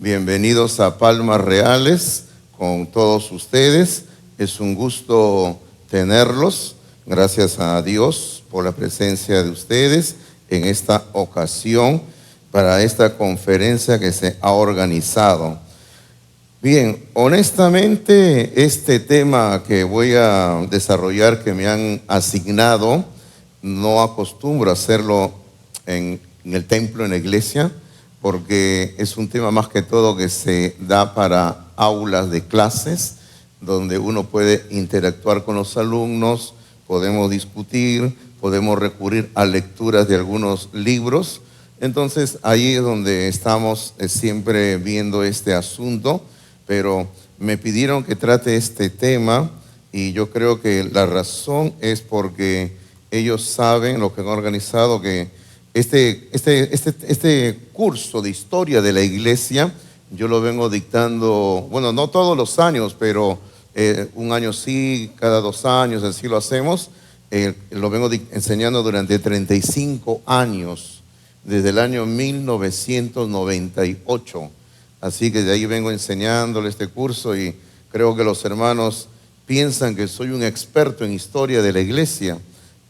Bienvenidos a Palmas Reales con todos ustedes. Es un gusto tenerlos. Gracias a Dios por la presencia de ustedes en esta ocasión para esta conferencia que se ha organizado. Bien, honestamente este tema que voy a desarrollar, que me han asignado, no acostumbro a hacerlo en el templo, en la iglesia, porque es un tema más que todo que se da para aulas de clases, donde uno puede interactuar con los alumnos, podemos discutir, podemos recurrir a lecturas de algunos libros. Entonces ahí es donde estamos siempre viendo este asunto, pero me pidieron que trate este tema y yo creo que la razón es porque ellos saben, lo que han organizado, que este curso de historia de la iglesia, yo lo vengo dictando, bueno, no todos los años, pero un año sí, cada 2 años, así lo hacemos. Lo vengo enseñando durante 35 años, desde el año 1998. Así que de ahí vengo enseñándole este curso y creo que los hermanos piensan que soy un experto en historia de la iglesia,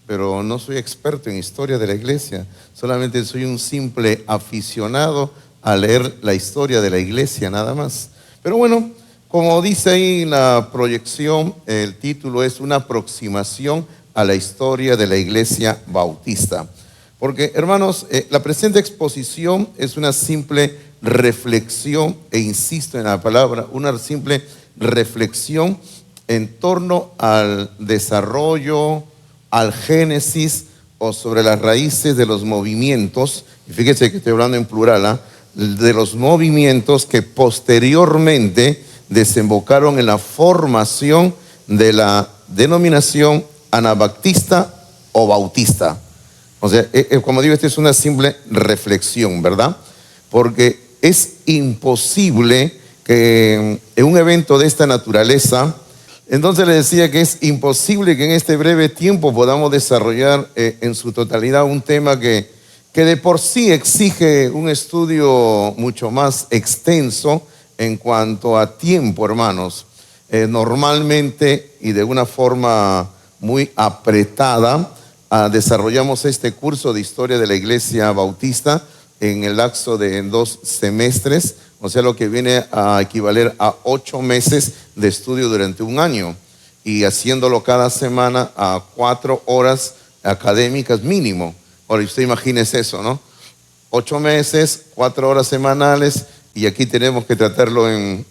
pero no soy experto en historia de la iglesia, solamente soy un simple aficionado a leer la historia de la iglesia nada más. Pero bueno, como dice ahí la proyección, el título es una aproximación a la historia de la iglesia bautista. Porque, hermanos, la presente exposición es una simple reflexión, e insisto en la palabra, una simple reflexión en torno al desarrollo, al génesis o sobre las raíces de los movimientos, y fíjese que estoy hablando en plural, de los movimientos que posteriormente desembocaron en la formación de la denominación anabaptista o bautista. O sea, como digo, esta es una simple reflexión, ¿verdad? Porque es imposible que en un evento de esta naturaleza, entonces le decía que es imposible que en este breve tiempo podamos desarrollar en su totalidad un tema que de por sí exige un estudio mucho más extenso en cuanto a tiempo, hermanos. Normalmente y de una forma muy apretada, desarrollamos este curso de historia de la iglesia bautista en el lapso de 2 semestres, o sea, lo que viene a equivaler a 8 meses de estudio durante un año, y haciéndolo cada semana a 4 horas académicas mínimo. Ahora, usted imagínese eso, ¿no? 8 meses, 4 horas semanales, y aquí tenemos que tratarlo en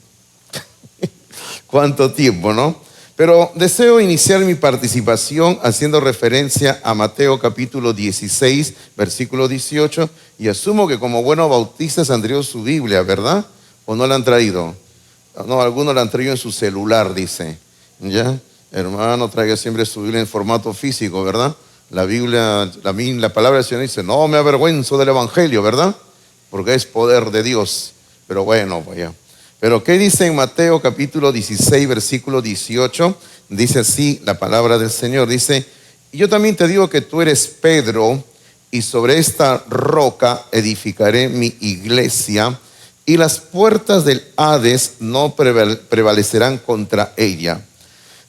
¿cuánto tiempo, no? Pero deseo iniciar mi participación haciendo referencia a Mateo capítulo 16, versículo 18, y asumo que como buenos bautistas han traído su Biblia, ¿verdad? ¿O no la han traído? No, algunos la han traído en su celular, dice. ¿Ya? Hermano, traiga siempre su Biblia en formato físico, ¿verdad? La Biblia, la palabra del Señor dice, no me avergüenzo del Evangelio, ¿verdad? Porque es poder de Dios. Pero bueno, pues ya. Pero ¿qué dice en Mateo capítulo 16, versículo 18? Dice así la palabra del Señor. Dice, yo también te digo que tú eres Pedro, y sobre esta roca edificaré mi iglesia, y las puertas del Hades no prevalecerán contra ella.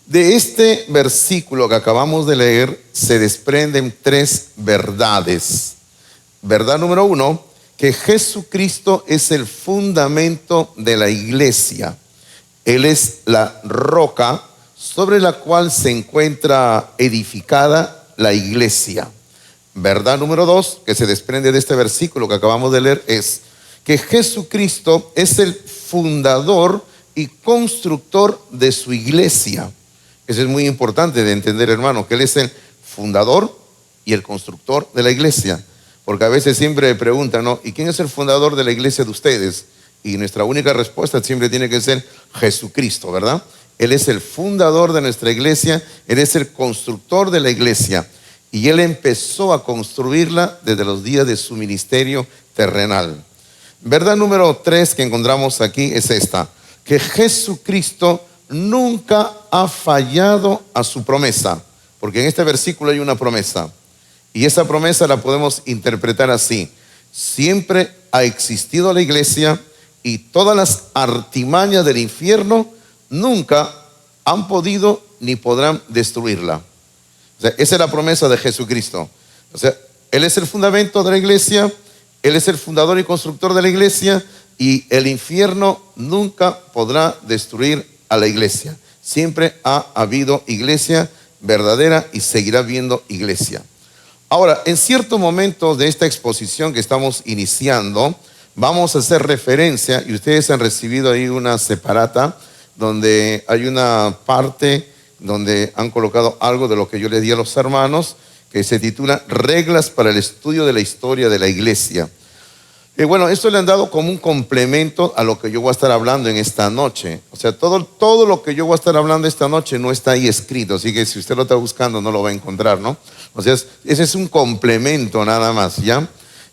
De este versículo que acabamos de leer se desprenden 3 verdades. Verdad número 1, que Jesucristo es el fundamento de la iglesia. Él es la roca sobre la cual se encuentra edificada la iglesia. Verdad número 2, que se desprende de este versículo que acabamos de leer, es que Jesucristo es el fundador y constructor de su iglesia. Eso es muy importante de entender, hermano, que Él es el fundador y el constructor de la iglesia. Porque a veces siempre preguntan, ¿no? ¿Y quién es el fundador de la iglesia de ustedes? Y nuestra única respuesta siempre tiene que ser Jesucristo, ¿verdad? Él es el fundador de nuestra iglesia, Él es el constructor de la iglesia. Y Él empezó a construirla desde los días de su ministerio terrenal. Verdad número 3 que encontramos aquí es esta, que Jesucristo nunca ha fallado a su promesa. Porque en este versículo hay una promesa. Y esa promesa la podemos interpretar así: siempre ha existido la iglesia y todas las artimañas del infierno nunca han podido ni podrán destruirla. O sea, esa es la promesa de Jesucristo. O sea, Él es el fundamento de la iglesia, Él es el fundador y constructor de la iglesia, y el infierno nunca podrá destruir a la iglesia. Siempre ha habido iglesia verdadera y seguirá habiendo iglesia. Ahora, en cierto momento de esta exposición que estamos iniciando, vamos a hacer referencia, y ustedes han recibido ahí una separata, donde hay una parte donde han colocado algo de lo que yo les di a los hermanos, que se titula Reglas para el estudio de la historia de la iglesia. Bueno, esto le han dado como un complemento a lo que yo voy a estar hablando en esta noche. O sea, todo lo que yo voy a estar hablando esta noche no está ahí escrito, así que si usted lo está buscando no lo va a encontrar, ¿no? O sea, ese es un complemento nada más, ¿ya?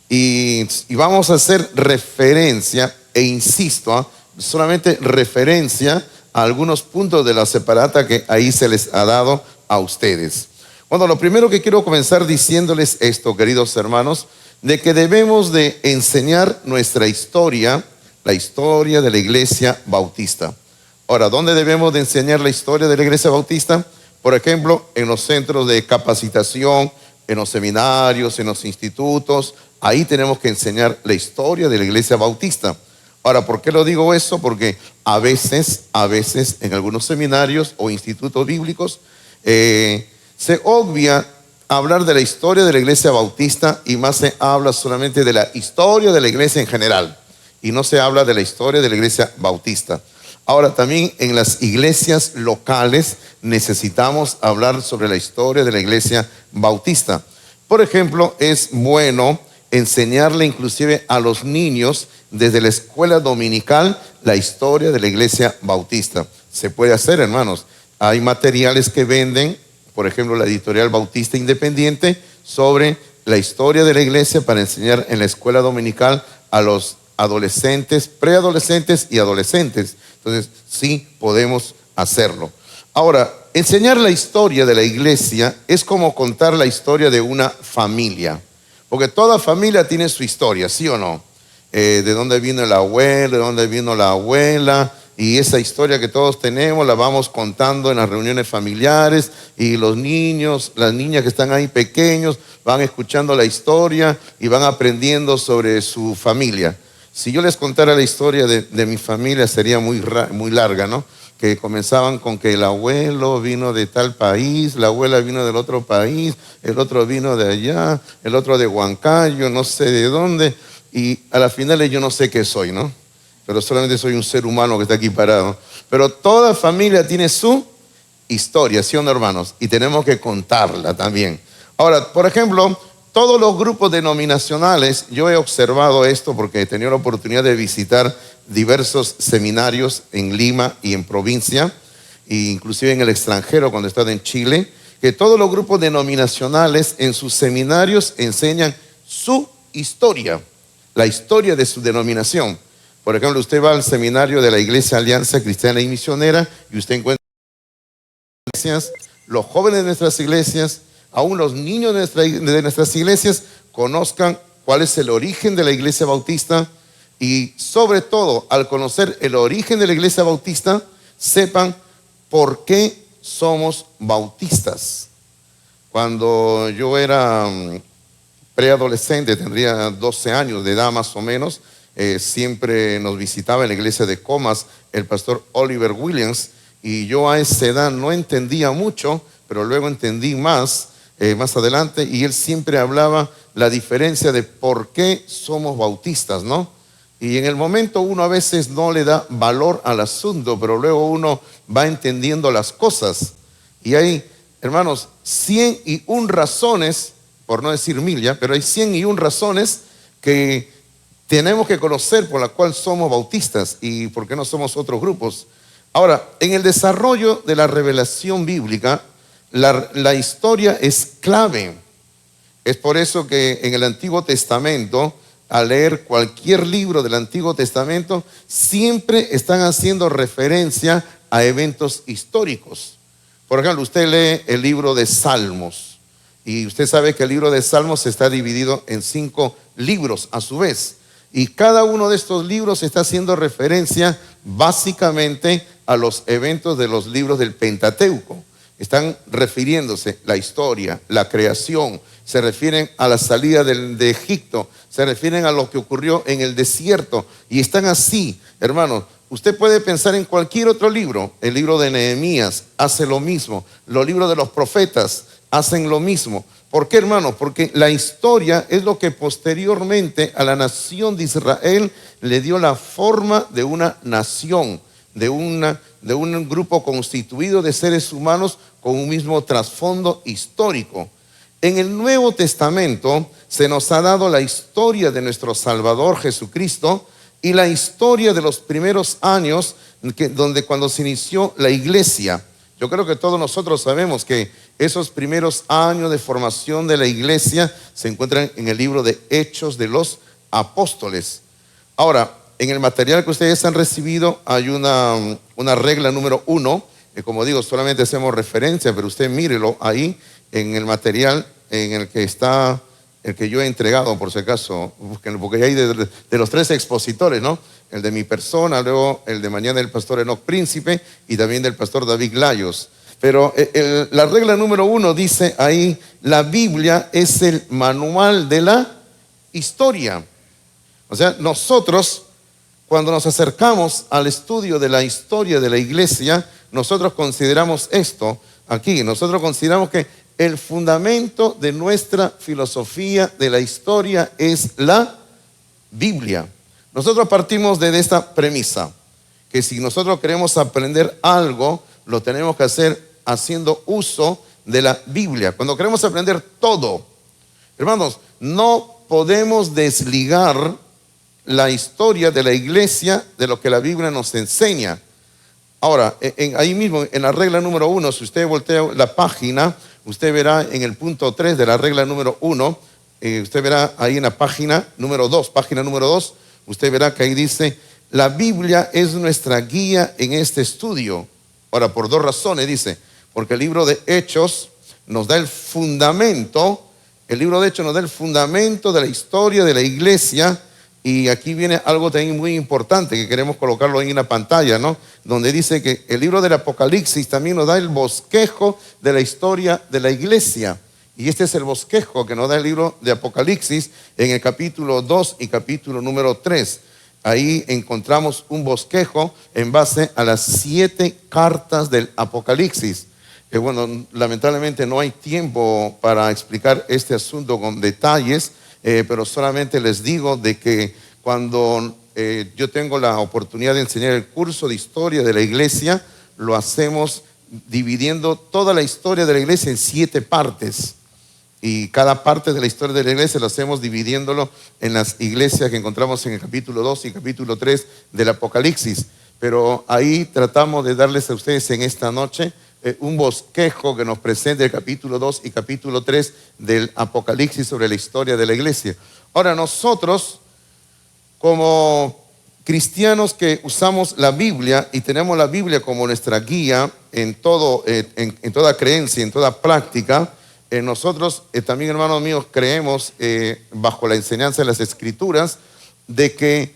Y vamos a hacer referencia, e insisto, solamente referencia a algunos puntos de la separata que ahí se les ha dado a ustedes. Bueno, lo primero que quiero comenzar diciéndoles esto, queridos hermanos, de que debemos de enseñar nuestra historia, la historia de la iglesia bautista. Ahora, ¿dónde debemos de enseñar la historia de la iglesia bautista? Por ejemplo, en los centros de capacitación, en los seminarios, en los institutos, ahí tenemos que enseñar la historia de la iglesia bautista. Ahora, ¿por qué lo digo eso? Porque a veces, en algunos seminarios o institutos bíblicos, se obvia hablar de la historia de la iglesia bautista y más se habla solamente de la historia de la iglesia en general y no se habla de la historia de la iglesia bautista. Ahora, también en las iglesias locales necesitamos hablar sobre la historia de la iglesia bautista. Por ejemplo, es bueno enseñarle inclusive a los niños desde la escuela dominical la historia de la iglesia bautista. Se puede hacer, hermanos. Hay materiales que venden, por ejemplo, la editorial Bautista Independiente, sobre la historia de la iglesia para enseñar en la escuela dominical a los adolescentes, preadolescentes y adolescentes. Entonces, sí podemos hacerlo. Ahora, enseñar la historia de la iglesia es como contar la historia de una familia, porque toda familia tiene su historia, ¿sí o no? De dónde vino el abuelo, de dónde vino la abuela, y esa historia que todos tenemos la vamos contando en las reuniones familiares, y los niños, las niñas que están ahí pequeños van escuchando la historia y van aprendiendo sobre su familia. Si yo les contara la historia de mi familia sería muy larga, ¿no? Que comenzaban con que el abuelo vino de tal país, la abuela vino del otro país, el otro vino de allá, el otro de Huancayo, no sé de dónde, y a la final yo no sé qué soy, ¿no? Pero solamente soy un ser humano que está aquí parado. Pero toda familia tiene su historia, ¿sí o no, hermanos? Y tenemos que contarla también. Ahora, por ejemplo, todos los grupos denominacionales, yo he observado esto porque he tenido la oportunidad de visitar diversos seminarios en Lima y en provincia, e inclusive en el extranjero cuando he estado en Chile, que todos los grupos denominacionales en sus seminarios enseñan su historia, la historia de su denominación. Por ejemplo, usted va al seminario de la Iglesia Alianza Cristiana y Misionera y usted encuentra iglesias, los jóvenes de nuestras iglesias, aún los niños de nuestras iglesias conozcan cuál es el origen de la iglesia bautista y sobre todo al conocer el origen de la iglesia bautista sepan por qué somos bautistas. Cuando yo era preadolescente, tendría 12 años de edad más o menos, siempre nos visitaba en la iglesia de Comas el pastor Oliver Williams, y yo a esa edad no entendía mucho, pero luego entendí más adelante, y él siempre hablaba la diferencia de por qué somos bautistas, ¿no? Y en el momento uno a veces no le da valor al asunto, pero luego uno va entendiendo las cosas. Y hay, hermanos, 101 razones, por no decir 1000 ya, pero hay 101 razones que tenemos que conocer por la cual somos bautistas y por qué no somos otros grupos. Ahora, en el desarrollo de la revelación bíblica, la historia es clave. Es por eso que en el Antiguo Testamento, al leer cualquier libro del Antiguo Testamento, siempre están haciendo referencia a eventos históricos. Por ejemplo, usted lee el libro de Salmos y usted sabe que el libro de Salmos está dividido en 5 libros a su vez. Y cada uno de estos libros está haciendo referencia básicamente a los eventos de los libros del Pentateuco. Están refiriéndose la historia, la creación, se refieren a la salida de Egipto, se refieren a lo que ocurrió en el desierto. Y están así, hermanos. Usted puede pensar en cualquier otro libro. El libro de Nehemías hace lo mismo. Los libros de los profetas hacen lo mismo. ¿Por qué, hermanos? Porque la historia es lo que posteriormente a la nación de Israel le dio la forma de una nación, de un grupo constituido de seres humanos con un mismo trasfondo histórico. En el Nuevo Testamento se nos ha dado la historia de nuestro Salvador Jesucristo y la historia de los primeros años donde cuando se inició la iglesia. Yo creo que todos nosotros sabemos que esos primeros años de formación de la iglesia se encuentran en el libro de Hechos de los Apóstoles. Ahora, en el material que ustedes han recibido hay una regla número 1, que como digo, solamente hacemos referencia, pero usted mírelo ahí en el material en el que está, el que yo he entregado, por si acaso, porque hay de los 3 expositores, ¿no? El de mi persona, luego el de mañana del pastor Enoch Príncipe y también del pastor David Layos. Pero la regla número 1 dice ahí, la Biblia es el manual de la historia. O sea, nosotros, cuando nos acercamos al estudio de la historia de la iglesia, nosotros consideramos esto aquí. Nosotros consideramos que el fundamento de nuestra filosofía de la historia es la Biblia. Nosotros partimos de esta premisa, que si nosotros queremos aprender algo, lo tenemos que hacer haciendo uso de la Biblia. Cuando queremos aprender todo, hermanos, no podemos desligar la historia de la iglesia de lo que la Biblia nos enseña. Ahora, ahí mismo, en la regla número 1, si usted voltea la página, usted verá en el punto 3 de la regla número 1, usted verá ahí en la página número 2, usted verá que ahí dice, la Biblia es nuestra guía en este estudio. Ahora, por 2 razones dice, porque el libro de Hechos nos da el fundamento, el libro de Hechos nos da el fundamento de la historia de la iglesia. Y aquí viene algo también muy importante que queremos colocarlo ahí en la pantalla, ¿no? Donde dice que el libro del Apocalipsis también nos da el bosquejo de la historia de la iglesia. Y este es el bosquejo que nos da el libro de Apocalipsis en el capítulo 2 y capítulo número 3. Ahí encontramos un bosquejo en base a las 7 cartas del Apocalipsis. Bueno, lamentablemente no hay tiempo para explicar este asunto con detalles, pero solamente les digo de que cuando yo tengo la oportunidad de enseñar el curso de historia de la iglesia, lo hacemos dividiendo toda la historia de la iglesia en 7 partes. Y cada parte de la historia de la iglesia lo hacemos dividiéndolo en las iglesias que encontramos en el capítulo 2 y capítulo 3 del Apocalipsis. Pero ahí tratamos de darles a ustedes en esta noche un bosquejo que nos presenta el capítulo 2 y capítulo 3 del Apocalipsis sobre la historia de la iglesia. Ahora nosotros, como cristianos que usamos la Biblia y tenemos la Biblia como nuestra guía en toda creencia, en toda práctica, nosotros también, hermanos míos, creemos bajo la enseñanza de las Escrituras de que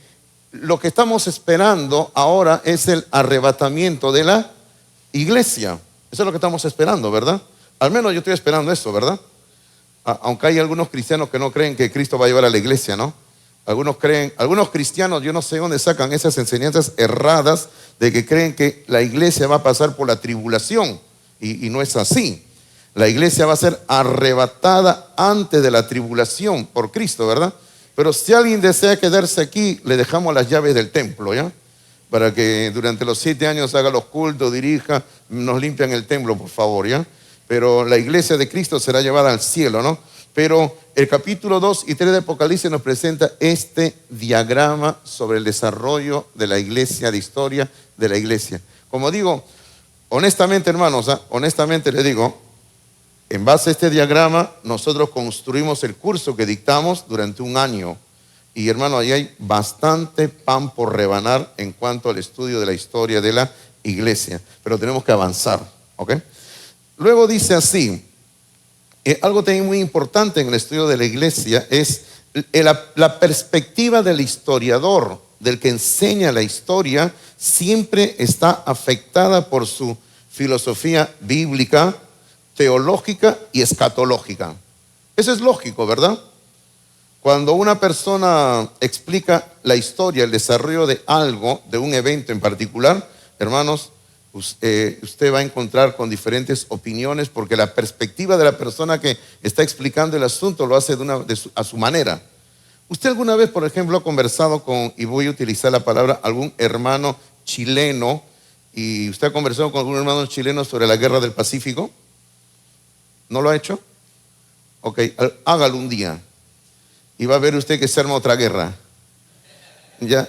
lo que estamos esperando ahora es el arrebatamiento de la iglesia. Eso es lo que estamos esperando, ¿verdad? Al menos yo estoy esperando eso, ¿verdad? Aunque hay algunos cristianos que no creen que Cristo va a llevar a la iglesia, ¿no? Algunos cristianos, yo no sé dónde sacan esas enseñanzas erradas de que creen que la iglesia va a pasar por la tribulación. Y no es así. La iglesia va a ser arrebatada antes de la tribulación por Cristo, ¿verdad? Pero si alguien desea quedarse aquí, le dejamos las llaves del templo, ¿ya? Para que durante los 7 años haga los cultos, dirija, nos limpian el templo, por favor, ¿ya? Pero la iglesia de Cristo será llevada al cielo, ¿no? Pero el capítulo 2 y 3 de Apocalipsis nos presenta este diagrama sobre el desarrollo de la iglesia, de historia de la iglesia. Como digo, honestamente, hermanos, honestamente les digo, en base a este diagrama, nosotros construimos el curso que dictamos durante un año. Y hermano, ahí hay bastante pan por rebanar en cuanto al estudio de la historia de la iglesia. Pero tenemos que avanzar, ¿ok? Luego dice así, algo también muy importante en el estudio de la iglesia es La perspectiva del historiador, del que enseña la historia, siempre está afectada por su filosofía bíblica, teológica y escatológica. Eso es lógico, ¿verdad? Cuando una persona explica la historia, el desarrollo de algo, de un evento en particular, hermanos, usted va a encontrar con diferentes opiniones porque la perspectiva de la persona que está explicando el asunto lo hace a su manera. ¿Usted alguna vez, por ejemplo, ha conversado con, y voy a utilizar la palabra, algún hermano chileno, y usted ha conversado con algún hermano chileno sobre la guerra del Pacífico? ¿No lo ha hecho? Ok, hágalo un día y va a ver usted que se arma otra guerra. ¿Ya?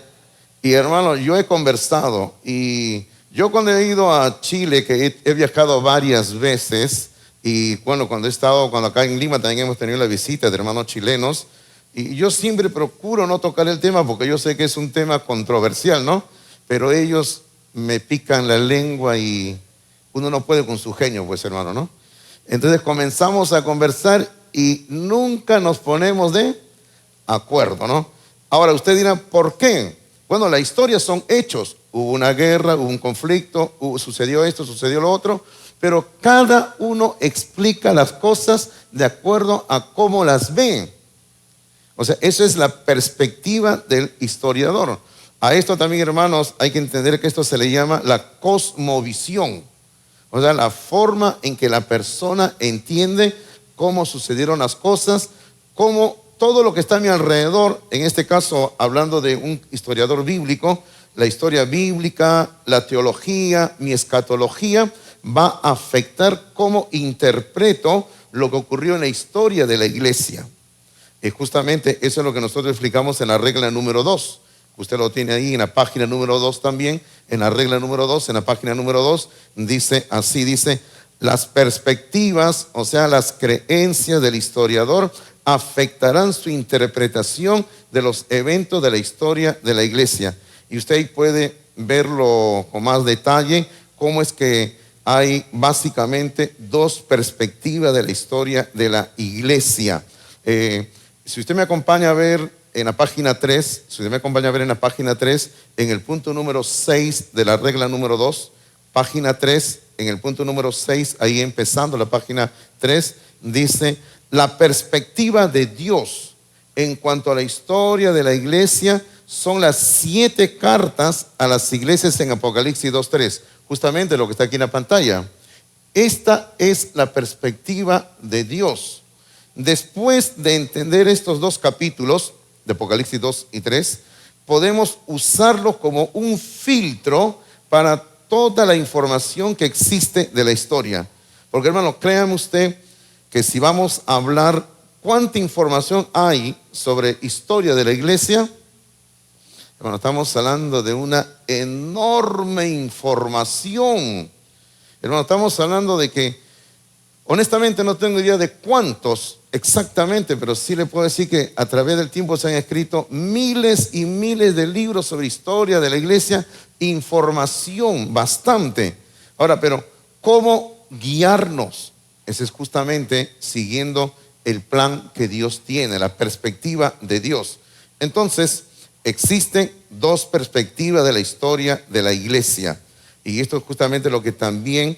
Y hermano, yo he conversado y yo cuando he ido a Chile, que he viajado varias veces, y bueno, cuando acá en Lima también hemos tenido la visita de hermanos chilenos, y yo siempre procuro no tocar el tema porque yo sé que es un tema controversial, ¿no? Pero ellos me pican la lengua y uno no puede con su genio, pues hermano, ¿no? Entonces comenzamos a conversar y nunca nos ponemos de acuerdo, ¿no? Ahora usted dirá, ¿por qué? Bueno, la historia son hechos. Hubo una guerra, hubo un conflicto, sucedió esto, sucedió lo otro, pero cada uno explica las cosas de acuerdo a cómo las ve. O sea, esa es la perspectiva del historiador. A esto también, hermanos, hay que entender que esto se le llama la cosmovisión. O sea, la forma en que la persona entiende cómo sucedieron las cosas, cómo todo lo que está a mi alrededor, en este caso hablando de un historiador bíblico, la historia bíblica, la teología, mi escatología, va a afectar cómo interpreto lo que ocurrió en la historia de la iglesia. Y justamente eso es lo que nosotros explicamos en la regla número 2. Usted lo tiene ahí en la página número 2 también, en la regla número 2, en la página número 2, dice así, dice, las perspectivas, o sea, las creencias del historiador afectarán su interpretación de los eventos de la historia de la iglesia. Y usted ahí puede verlo con más detalle, cómo es que hay básicamente dos perspectivas de la historia de la iglesia. Si usted me acompaña a ver en la página 3, en el punto número 6 de la regla número 2, página 3, en el punto número 6, ahí empezando la página 3, dice, la perspectiva de Dios en cuanto a la historia de la iglesia son las 7 cartas a las iglesias en Apocalipsis 2:3, justamente lo que está aquí en la pantalla. Esta es la perspectiva de Dios. Después de entender estos dos capítulos de Apocalipsis 2 y 3, podemos usarlo como un filtro para toda la información que existe de la historia. Porque hermano, créame usted que si vamos a hablar cuánta información hay sobre historia de la iglesia, bueno, estamos hablando de una enorme información. Hermano, estamos hablando de que, honestamente no tengo idea de cuántos exactamente, pero sí le puedo decir que a través del tiempo se han escrito miles y miles de libros sobre historia de la iglesia, información bastante. Ahora, pero ¿cómo guiarnos? Ese es justamente siguiendo el plan que Dios tiene, la perspectiva de Dios. Entonces, existen dos perspectivas de la historia de la iglesia. Y esto es justamente lo que también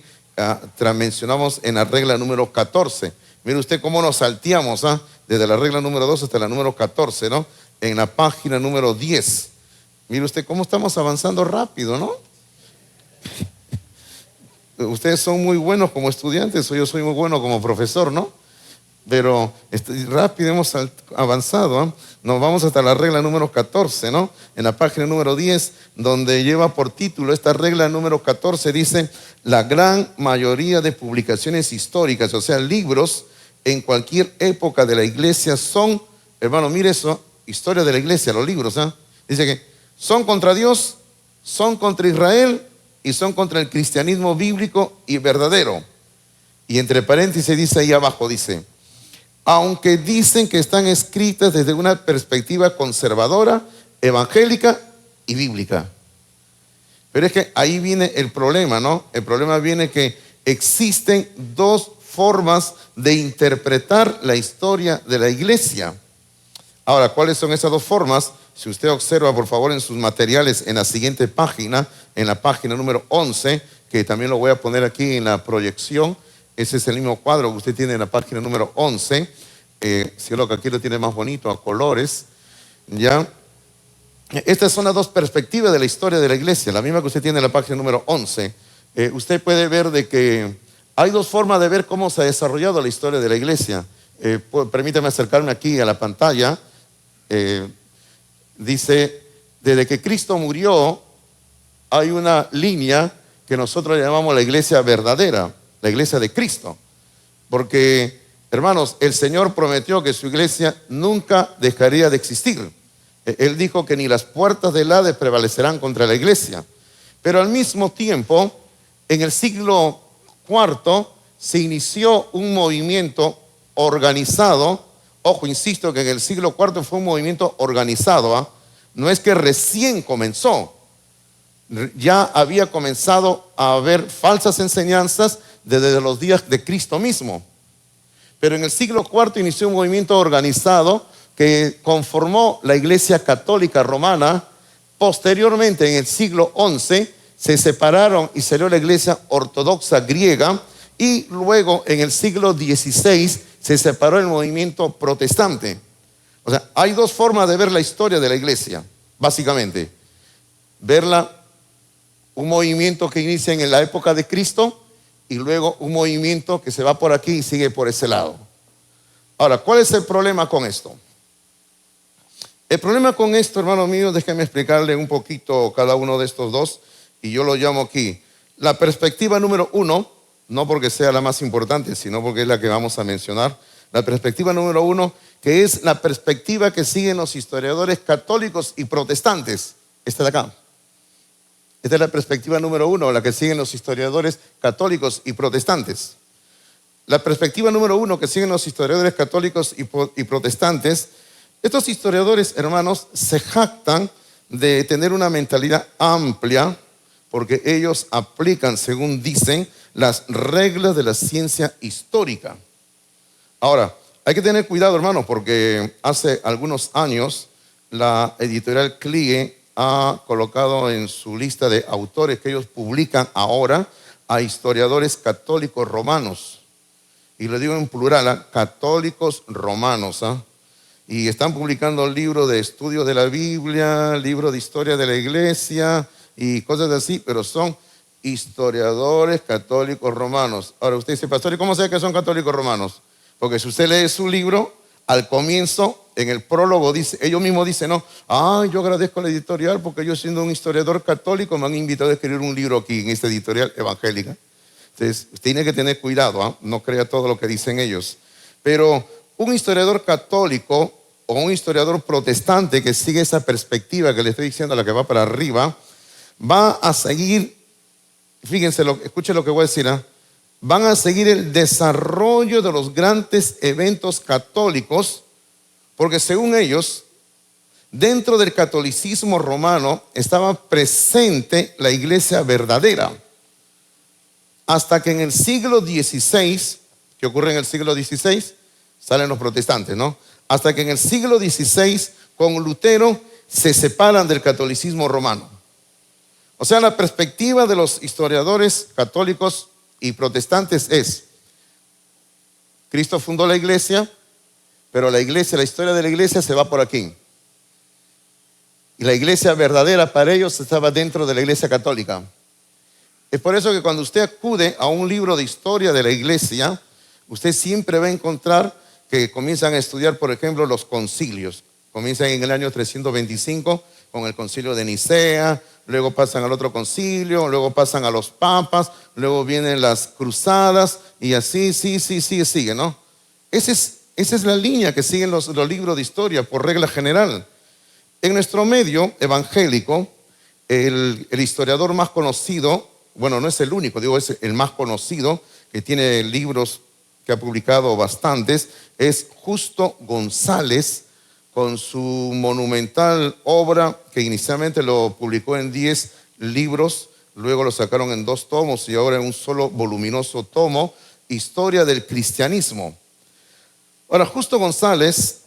mencionamos en la regla número 14. Mire usted cómo nos salteamos, desde la regla número 2 hasta la número 14, ¿no? En la página número 10. Mire usted cómo estamos avanzando rápido, ¿no? Ustedes son muy buenos como estudiantes, o yo soy muy bueno como profesor, ¿no? Pero rápido hemos avanzado, Nos vamos hasta la regla número 14, ¿no? En la página número 10, donde lleva por título esta regla número 14, dice, la gran mayoría de publicaciones históricas, o sea, libros en cualquier época de la iglesia son, hermano, mire eso, historia de la iglesia, los libros, dice que son contra Dios, son contra Israel y son contra el cristianismo bíblico y verdadero. Y entre paréntesis dice ahí abajo, dice, aunque dicen que están escritas desde una perspectiva conservadora, evangélica y bíblica. Pero es que ahí viene el problema, ¿no? El problema viene que existen dos formas de interpretar la historia de la iglesia. Ahora, ¿cuáles son esas dos formas? Si usted observa, por favor, en sus materiales, en la siguiente página, en la página número 11, que también lo voy a poner aquí en la proyección. Ese es el mismo cuadro que usted tiene en la página número 11. Si lo que aquí lo tiene más bonito, a colores, ¿ya? Estas son las dos perspectivas de la historia de la iglesia, la misma que usted tiene en la página número 11. Usted puede ver de que hay dos formas de ver cómo se ha desarrollado la historia de la iglesia. Permítame acercarme aquí a la pantalla. Dice, desde que Cristo murió, hay una línea que nosotros llamamos la iglesia verdadera, la iglesia de Cristo. Porque, hermanos, el Señor prometió que su iglesia nunca dejaría de existir. Él dijo que ni las puertas del Hades prevalecerán contra la iglesia. Pero al mismo tiempo, en el siglo IV se inició un movimiento organizado. Ojo, insisto que en el siglo IV fue un movimiento organizado, ¿eh? No es que recién comenzó. Ya había comenzado a haber falsas enseñanzas desde los días de Cristo mismo. Pero en el siglo IV inició un movimiento organizado que conformó la Iglesia Católica Romana. Posteriormente, en el siglo XI, se separaron y salió la Iglesia Ortodoxa Griega. Y luego, en el siglo XVI, se separó el movimiento protestante. O sea, hay dos formas de ver la historia de la iglesia, básicamente. Verla, un movimiento que inicia en la época de Cristo y luego un movimiento que se va por aquí y sigue por ese lado. Ahora, ¿cuál es el problema con esto? El problema con esto, hermano mío, déjeme explicarle un poquito cada uno de estos dos, y yo lo llamo aquí la perspectiva número 1, no porque sea la más importante, sino porque es la que vamos a mencionar. La perspectiva número 1, que es la perspectiva que siguen los historiadores católicos y protestantes. Esta de acá. Esta es la perspectiva número 1, la que siguen los historiadores católicos y protestantes. La perspectiva número 1 que siguen los historiadores católicos y protestantes. Estos historiadores, hermanos, se jactan de tener una mentalidad amplia porque ellos aplican, según dicen, las reglas de la ciencia histórica. Ahora, hay que tener cuidado, hermano, porque hace algunos años la editorial CLIE ha colocado en su lista de autores que ellos publican ahora a historiadores católicos romanos. Y lo digo en plural, ¿eh? Católicos romanos, ¿eh? Y están publicando libros de estudio de la Biblia, libros de historia de la iglesia y cosas así, pero son historiadores católicos romanos. Ahora usted dice, pastor, ¿y cómo sabe que son católicos romanos? Porque si usted lee su libro, al comienzo, en el prólogo, dice, ellos mismos dicen, no, yo agradezco a la editorial porque yo, siendo un historiador católico, me han invitado a escribir un libro aquí en esta editorial evangélica. Entonces, usted tiene que tener cuidado, ¿eh? No crea todo lo que dicen ellos. Pero un historiador católico o un historiador protestante que sigue esa perspectiva que le estoy diciendo, la que va para arriba, va a seguir, fíjense, escuchen lo que voy a decir, ¿eh? Van a seguir el desarrollo de los grandes eventos católicos, porque según ellos, dentro del catolicismo romano estaba presente la iglesia verdadera. Hasta que en el siglo XVI, ¿qué ocurre en el siglo XVI? Salen los protestantes, ¿no? Hasta que en el siglo XVI, con Lutero, se separan del catolicismo romano. O sea, la perspectiva de los historiadores católicos y protestantes es: Cristo fundó la iglesia, pero la iglesia, la historia de la iglesia se va por aquí. Y la iglesia verdadera para ellos estaba dentro de la iglesia católica. Es por eso que cuando usted acude a un libro de historia de la iglesia, usted siempre va a encontrar que comienzan a estudiar, por ejemplo, los concilios. Comienzan en el año 325 con el concilio de Nicea, luego pasan al otro concilio, luego pasan a los papas, luego vienen las cruzadas y así, sigue, ¿no? Esa es la línea que siguen los libros de historia por regla general. En nuestro medio evangélico, el historiador más conocido, bueno, no es el único, digo, es el más conocido, que tiene libros que ha publicado bastantes, es Justo González, con su monumental obra, que inicialmente lo publicó en 10 libros, luego lo sacaron en 2 tomos y ahora en un solo voluminoso tomo, Historia del Cristianismo. Ahora, Justo González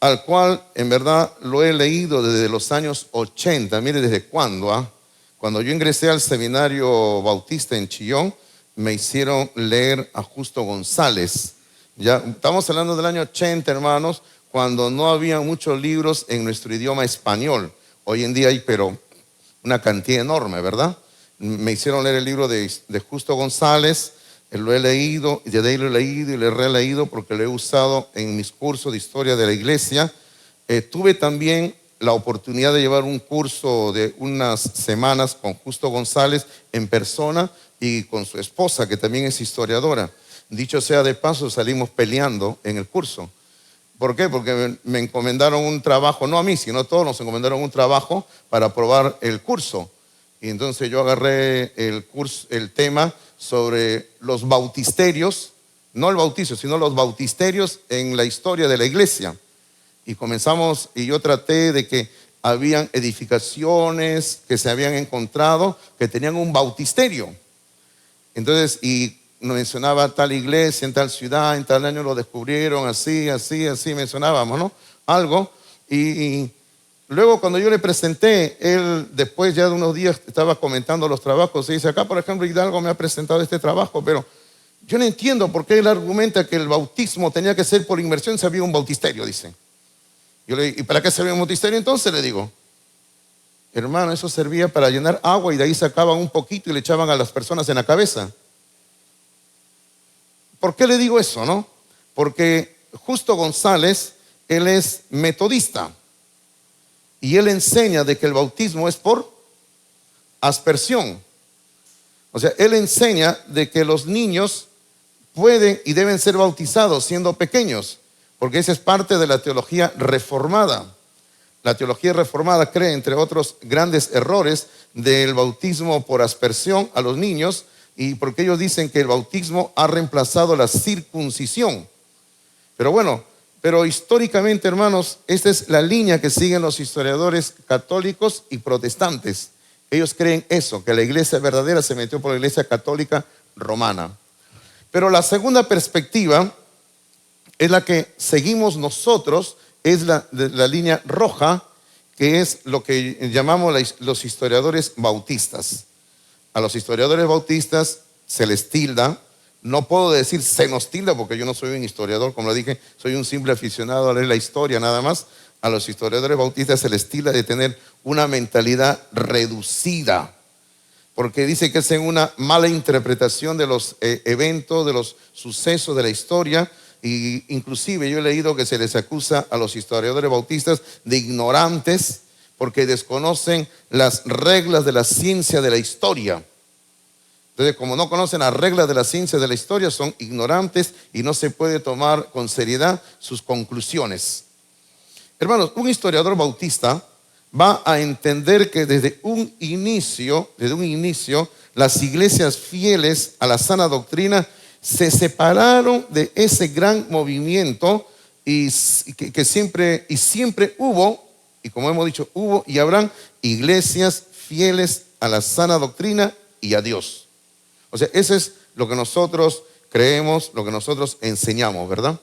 al cual en verdad lo he leído desde los años 80. Mire, ¿desde cuándo? Cuando yo ingresé al seminario bautista en Chillón, me hicieron leer a Justo González. Ya estamos hablando del año 80, hermanos, cuando no había muchos libros en nuestro idioma español. Hoy en día hay, pero una cantidad enorme, ¿verdad? Me hicieron leer el libro de Justo González. Lo he leído, y de ahí lo he leído y lo he releído porque lo he usado en mis cursos de historia de la iglesia. Tuve también la oportunidad de llevar un curso de unas semanas con Justo González en persona y con su esposa, que también es historiadora. Dicho sea de paso, salimos peleando en el curso. ¿Por qué? Porque me encomendaron un trabajo, no a mí, sino a todos nos encomendaron un trabajo para aprobar el curso. Y entonces yo agarré el curso, el tema sobre los bautisterios, no el bautizo, sino los bautisterios en la historia de la iglesia. Y comenzamos, y yo traté de que habían edificaciones que se habían encontrado que tenían un bautisterio. Entonces, y nos mencionaba tal iglesia en tal ciudad, en tal año lo descubrieron, así mencionábamos, ¿no? Algo. Y luego cuando yo le presenté, él después ya de unos días estaba comentando los trabajos y dice, acá por ejemplo Hidalgo me ha presentado este trabajo, pero yo no entiendo por qué él argumenta que el bautismo tenía que ser por inmersión si había un bautisterio, dice. Yo le digo, ¿y para qué servía un bautisterio entonces? Le digo, hermano, eso servía para llenar agua y de ahí sacaban un poquito y le echaban a las personas en la cabeza. ¿Por qué le digo eso, no? Porque Justo González, él es metodista y él enseña de que el bautismo es por aspersión. O sea, él enseña de que los niños pueden y deben ser bautizados siendo pequeños, porque esa es parte de la teología reformada. La teología reformada cree, entre otros grandes errores, del bautismo por aspersión a los niños, y porque ellos dicen que el bautismo ha reemplazado la circuncisión. Pero bueno, pero históricamente, hermanos, esta es la línea que siguen los historiadores católicos y protestantes. Ellos creen eso, que la iglesia verdadera se metió por la iglesia católica romana. Pero la segunda perspectiva es la que seguimos nosotros, es la línea roja, que es lo que llamamos los historiadores bautistas. A los historiadores bautistas se les tilda, no puedo decir se nos tilda porque yo no soy un historiador, como lo dije, soy un simple aficionado a leer la historia nada más. A los historiadores bautistas se les tilda de tener una mentalidad reducida, porque dice que hacen una mala interpretación de los eventos, de los sucesos de la historia. Y inclusive yo he leído que se les acusa a los historiadores bautistas de ignorantes porque desconocen las reglas de la ciencia de la historia. Entonces, como no conocen las reglas de la ciencia de la historia, son ignorantes y no se puede tomar con seriedad sus conclusiones. Hermanos, un historiador bautista va a entender que desde un inicio, las iglesias fieles a la sana doctrina se separaron de ese gran movimiento y que siempre hubo, y como hemos dicho, hubo y habrán iglesias fieles a la sana doctrina y a Dios. O sea, eso es lo que nosotros creemos, lo que nosotros enseñamos, ¿verdad?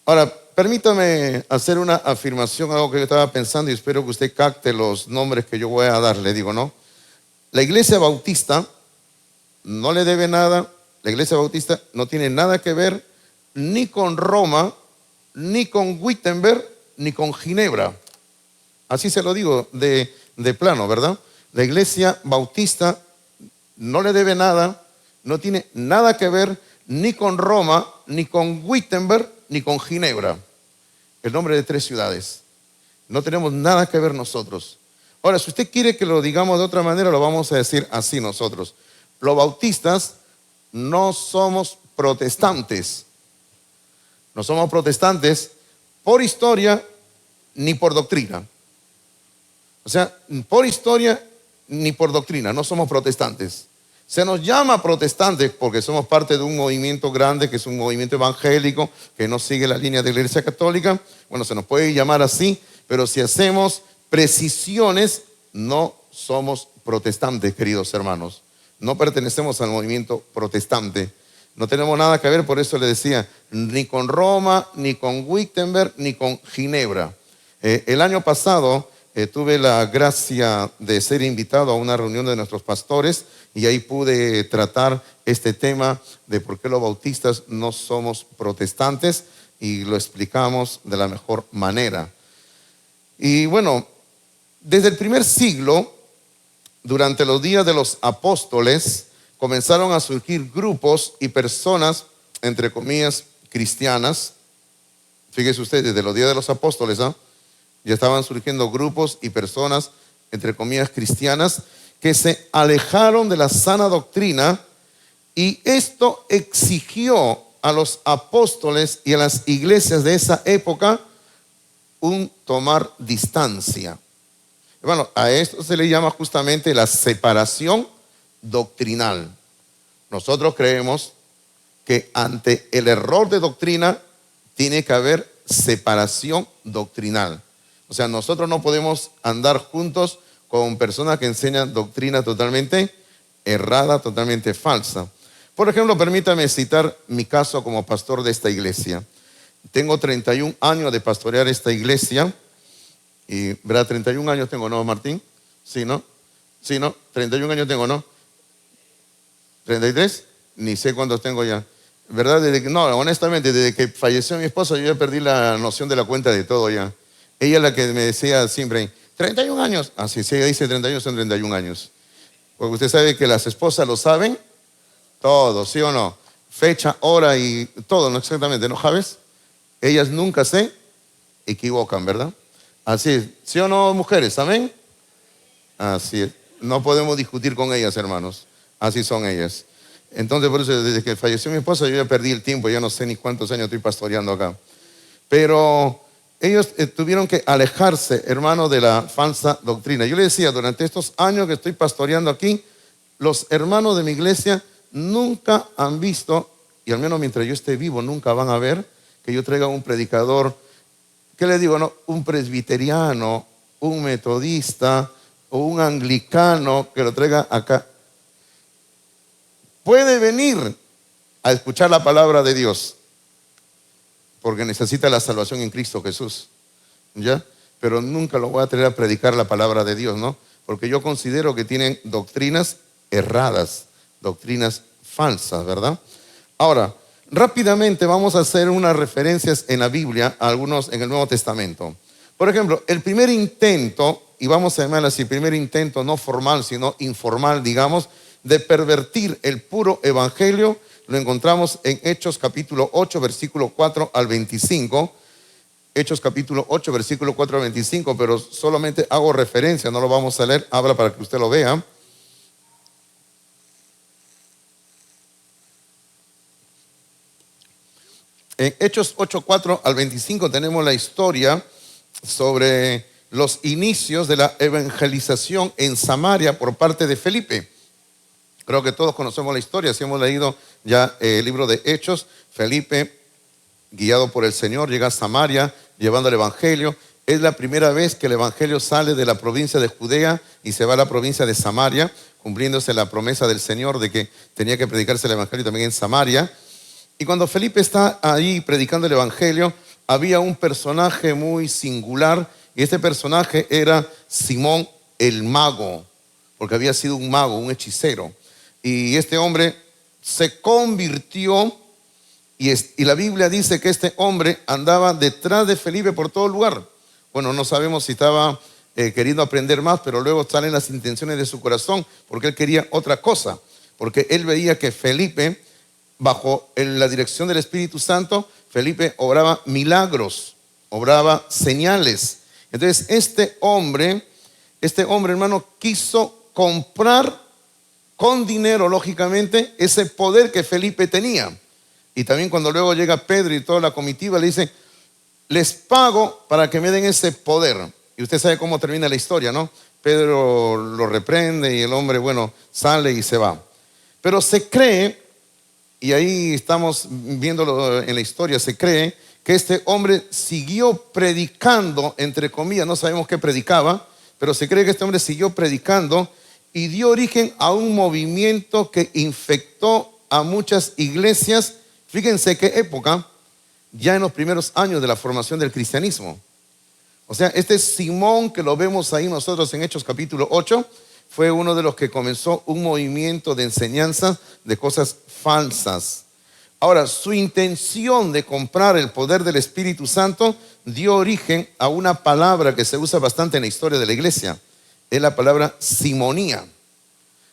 Ahora, permítame hacer una afirmación, algo que yo estaba pensando y espero que usted capte los nombres que yo voy a dar. Le digo, ¿no? La iglesia bautista no le debe nada. La iglesia bautista no tiene nada que ver ni con Roma, ni con Wittenberg, ni con Ginebra. Así se lo digo de plano, ¿verdad? La iglesia bautista no le debe nada, no tiene nada que ver ni con Roma, ni con Wittenberg, ni con Ginebra. El nombre de 3 ciudades. No tenemos nada que ver nosotros. Ahora, si usted quiere que lo digamos de otra manera, lo vamos a decir así nosotros. Los bautistas no somos protestantes. No somos protestantes por historia ni por doctrina. O sea, por historia ni por doctrina, no somos protestantes. Se nos llama protestantes porque somos parte de un movimiento grande que es un movimiento evangélico que no sigue la línea de la Iglesia Católica. Bueno, se nos puede llamar así, pero si hacemos precisiones, no somos protestantes, queridos hermanos. No pertenecemos al movimiento protestante. No tenemos nada que ver, por eso le decía, ni con Roma, ni con Wittenberg, ni con Ginebra. El año pasado tuve la gracia de ser invitado a una reunión de nuestros pastores y ahí pude tratar este tema de por qué los bautistas no somos protestantes y lo explicamos de la mejor manera. Y bueno, desde el primer siglo, durante los días de los apóstoles, comenzaron a surgir grupos y personas, entre comillas, cristianas. Fíjese usted, desde los días de los apóstoles, ya estaban surgiendo grupos y personas, entre comillas, cristianas, que se alejaron de la sana doctrina, y esto exigió a los apóstoles y a las iglesias de esa época un tomar distancia. Bueno, a esto se le llama justamente la separación doctrinal. Nosotros creemos que ante el error de doctrina tiene que haber separación doctrinal. O sea, nosotros no podemos andar juntos con personas que enseñan doctrina totalmente errada, totalmente falsa. Por ejemplo, permítame citar mi caso como pastor de esta iglesia. Tengo 31 años de pastorear esta iglesia. Y, ¿verdad? 31 años tengo, ¿no, Martín? Sí, ¿no? Sí, ¿no? 31 años tengo, ¿no? 33, ni sé cuántos tengo ya. ¿Verdad? No, honestamente, desde que falleció mi esposa, yo ya perdí la noción de la cuenta de todo ya. Ella es la que me decía siempre, 31 años. Ah, sí, ella dice 31, son 31 años. Porque usted sabe que las esposas lo saben todo, ¿sí o no? Fecha, hora y todo, ¿no? Exactamente, ¿no, Javes? Ellas nunca se equivocan, ¿verdad? Así es. ¿Sí o no, mujeres? ¿Amén? Así es. No podemos discutir con ellas, hermanos. Así son ellas. Entonces, por eso, desde que falleció mi esposa, yo ya perdí el tiempo. Ya no sé ni cuántos años estoy pastoreando acá. Pero ellos tuvieron que alejarse, hermano, de la falsa doctrina. Yo le decía, durante estos años que estoy pastoreando aquí, los hermanos de mi iglesia nunca han visto, y al menos mientras yo esté vivo, nunca van a ver que yo traiga un predicador, ¿qué les digo? No? Un presbiteriano, un metodista o un anglicano que lo traiga acá. Puede venir a escuchar la palabra de Dios porque necesita la salvación en Cristo Jesús, ¿ya? Pero nunca lo voy a traer a predicar la palabra de Dios, ¿no? Porque yo considero que tienen doctrinas erradas, doctrinas falsas, ¿verdad? Ahora, rápidamente vamos a hacer unas referencias en la Biblia, algunos en el Nuevo Testamento. Por ejemplo, el primer intento, y vamos a llamarlo así, primer intento no formal, sino informal, digamos, de pervertir el puro evangelio, lo encontramos en Hechos capítulo 8, versículo 4 al 25. Hechos capítulo 8, versículo 4 al 25, pero solamente hago referencia, no lo vamos a leer, habla para que usted lo vea. En Hechos 8, 4 al 25 tenemos la historia sobre los inicios de la evangelización en Samaria por parte de Felipe. Creo que todos conocemos la historia, si hemos leído ya el libro de Hechos. Felipe, guiado por el Señor, llega a Samaria llevando el evangelio. Es la primera vez que el evangelio sale de la provincia de Judea y se va a la provincia de Samaria, cumpliéndose la promesa del Señor de que tenía que predicarse el evangelio también en Samaria. Y cuando Felipe está ahí predicando el evangelio, había un personaje muy singular, y este personaje era Simón el mago, porque había sido un mago, un hechicero. Y este hombre se convirtió, y la Biblia dice que este hombre andaba detrás de Felipe por todo lugar. Bueno, no sabemos si estaba queriendo aprender más, pero luego salen las intenciones de su corazón, porque él quería otra cosa, porque él veía que Felipe, bajo la dirección del Espíritu Santo, Felipe obraba milagros, obraba señales. Entonces este hombre, hermano, quiso comprar con dinero, lógicamente, ese poder que Felipe tenía. Y también cuando luego llega Pedro y toda la comitiva, le dice, les pago para que me den ese poder. Y usted sabe cómo termina la historia, ¿no? Pedro lo reprende y el hombre, bueno, sale y se va. Pero se cree, y ahí estamos viéndolo en la historia, se cree que este hombre siguió predicando, entre comillas, no sabemos qué predicaba, pero se cree que este hombre siguió predicando y dio origen a un movimiento que infectó a muchas iglesias. Fíjense qué época, ya en los primeros años de la formación del cristianismo. O sea, este Simón que lo vemos ahí nosotros en Hechos capítulo 8, fue uno de los que comenzó un movimiento de enseñanza de cosas falsas. Ahora, su intención de comprar el poder del Espíritu Santo dio origen a una palabra que se usa bastante en la historia de la iglesia. Es la palabra simonía,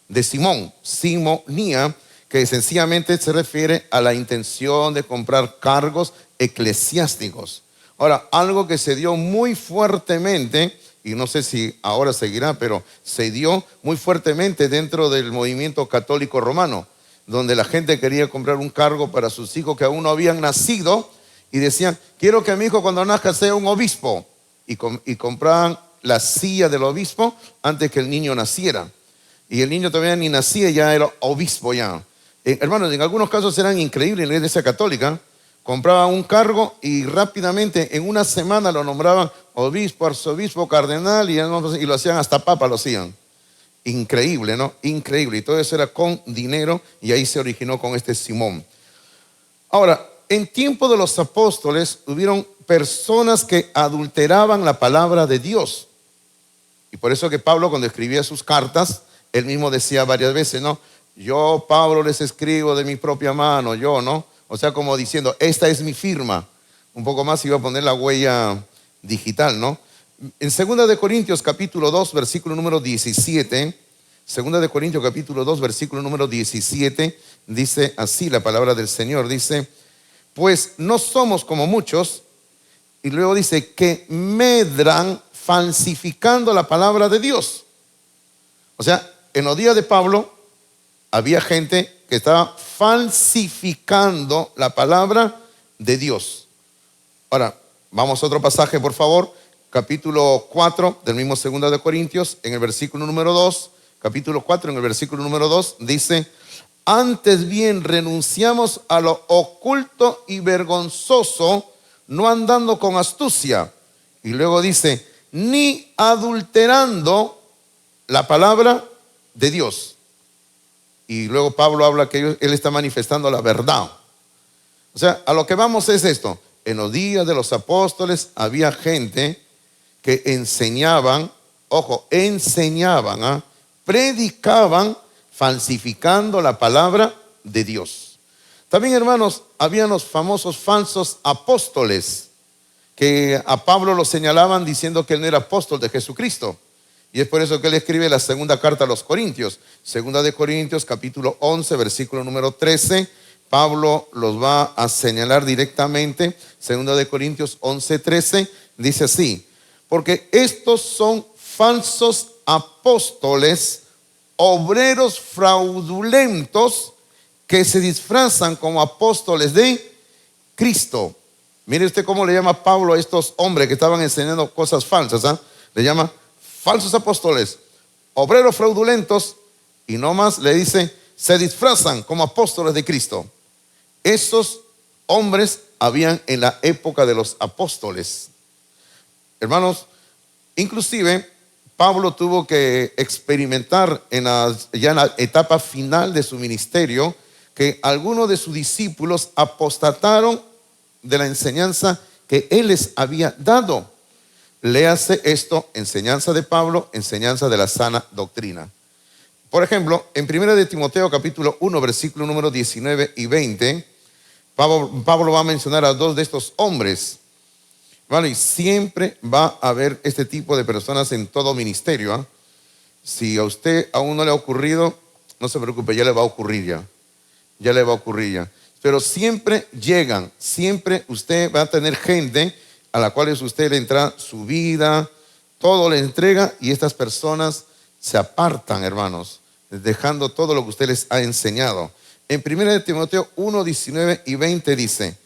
de Simón, simonía, que sencillamente se refiere a la intención de comprar cargos eclesiásticos. Ahora, algo que se dio muy fuertemente, y no sé si ahora seguirá, pero se dio muy fuertemente dentro del movimiento católico romano, donde la gente quería comprar un cargo para sus hijos que aún no habían nacido y decían, quiero que mi hijo cuando nazca sea un obispo. Y compraban la silla del obispo antes que el niño naciera. Y el niño todavía ni nacía, ya era obispo ya. Hermanos, en algunos casos eran increíbles en la iglesia católica. Compraban un cargo y rápidamente en una semana lo nombraban obispo, arzobispo, cardenal y lo hacían hasta papa, lo hacían. Increíble, ¿no? Increíble. Y todo eso era con dinero y ahí se originó con este Simón. Ahora, en tiempo de los apóstoles hubieron personas que adulteraban la palabra de Dios. Y por eso que Pablo cuando escribía sus cartas, él mismo decía varias veces, ¿no? Yo, Pablo, les escribo de mi propia mano, yo, ¿no? O sea, como diciendo, esta es mi firma. Un poco más iba a poner la huella digital, ¿no? En 2 de Corintios capítulo 2, versículo número 17, 2 de Corintios capítulo 2, versículo número 17, dice así la palabra del Señor, dice, pues no somos como muchos, y luego dice que medran falsificando la palabra de Dios. O sea, en los días de Pablo había gente que estaba falsificando la palabra de Dios. Ahora, vamos a otro pasaje, por favor. Capítulo 4 del mismo 2 de Corintios, en el versículo número 2. Capítulo 4, en el versículo número 2, dice, antes bien renunciamos a lo oculto y vergonzoso, no andando con astucia. Y luego dice, ni adulterando la palabra de Dios. Y luego Pablo habla que él está manifestando la verdad. O sea, a lo que vamos es esto. En los días de los apóstoles había gente que enseñaban, ojo, enseñaban, predicaban falsificando la palabra de Dios. También, hermanos, habían los famosos falsos apóstoles que a Pablo lo señalaban diciendo que él no era apóstol de Jesucristo. Y es por eso que él escribe la segunda carta a los Corintios. 2 de Corintios, capítulo 11, versículo número 13. Pablo los va a señalar directamente. 2 de Corintios 11, 13. Dice así, porque estos son falsos apóstoles, obreros fraudulentos, que se disfrazan como apóstoles de Cristo. Mire usted cómo le llama Pablo a estos hombres que estaban enseñando cosas falsas. Le llama falsos apóstoles, obreros fraudulentos, y no más le dice, se disfrazan como apóstoles de Cristo. Esos hombres habían en la época de los apóstoles. Hermanos, inclusive Pablo tuvo que experimentar ya en la etapa final de su ministerio que algunos de sus discípulos apostataron de la enseñanza que él les había dado. Léase esto, enseñanza de Pablo, enseñanza de la sana doctrina. Por ejemplo, en 1 de Timoteo capítulo 1, versículo número 19 y 20, Pablo va a mencionar a dos de estos hombres. Bueno, y siempre va a haber este tipo de personas en todo ministerio. Si a usted aún no le ha ocurrido, no se preocupe, ya le va a ocurrir ya. Ya le va a ocurrir ya. Pero siempre llegan, siempre usted va a tener gente a la cual usted le entra su vida, todo le entrega y estas personas se apartan, hermanos, dejando todo lo que usted les ha enseñado. En 1 de Timoteo 1, 19 y 20 dice,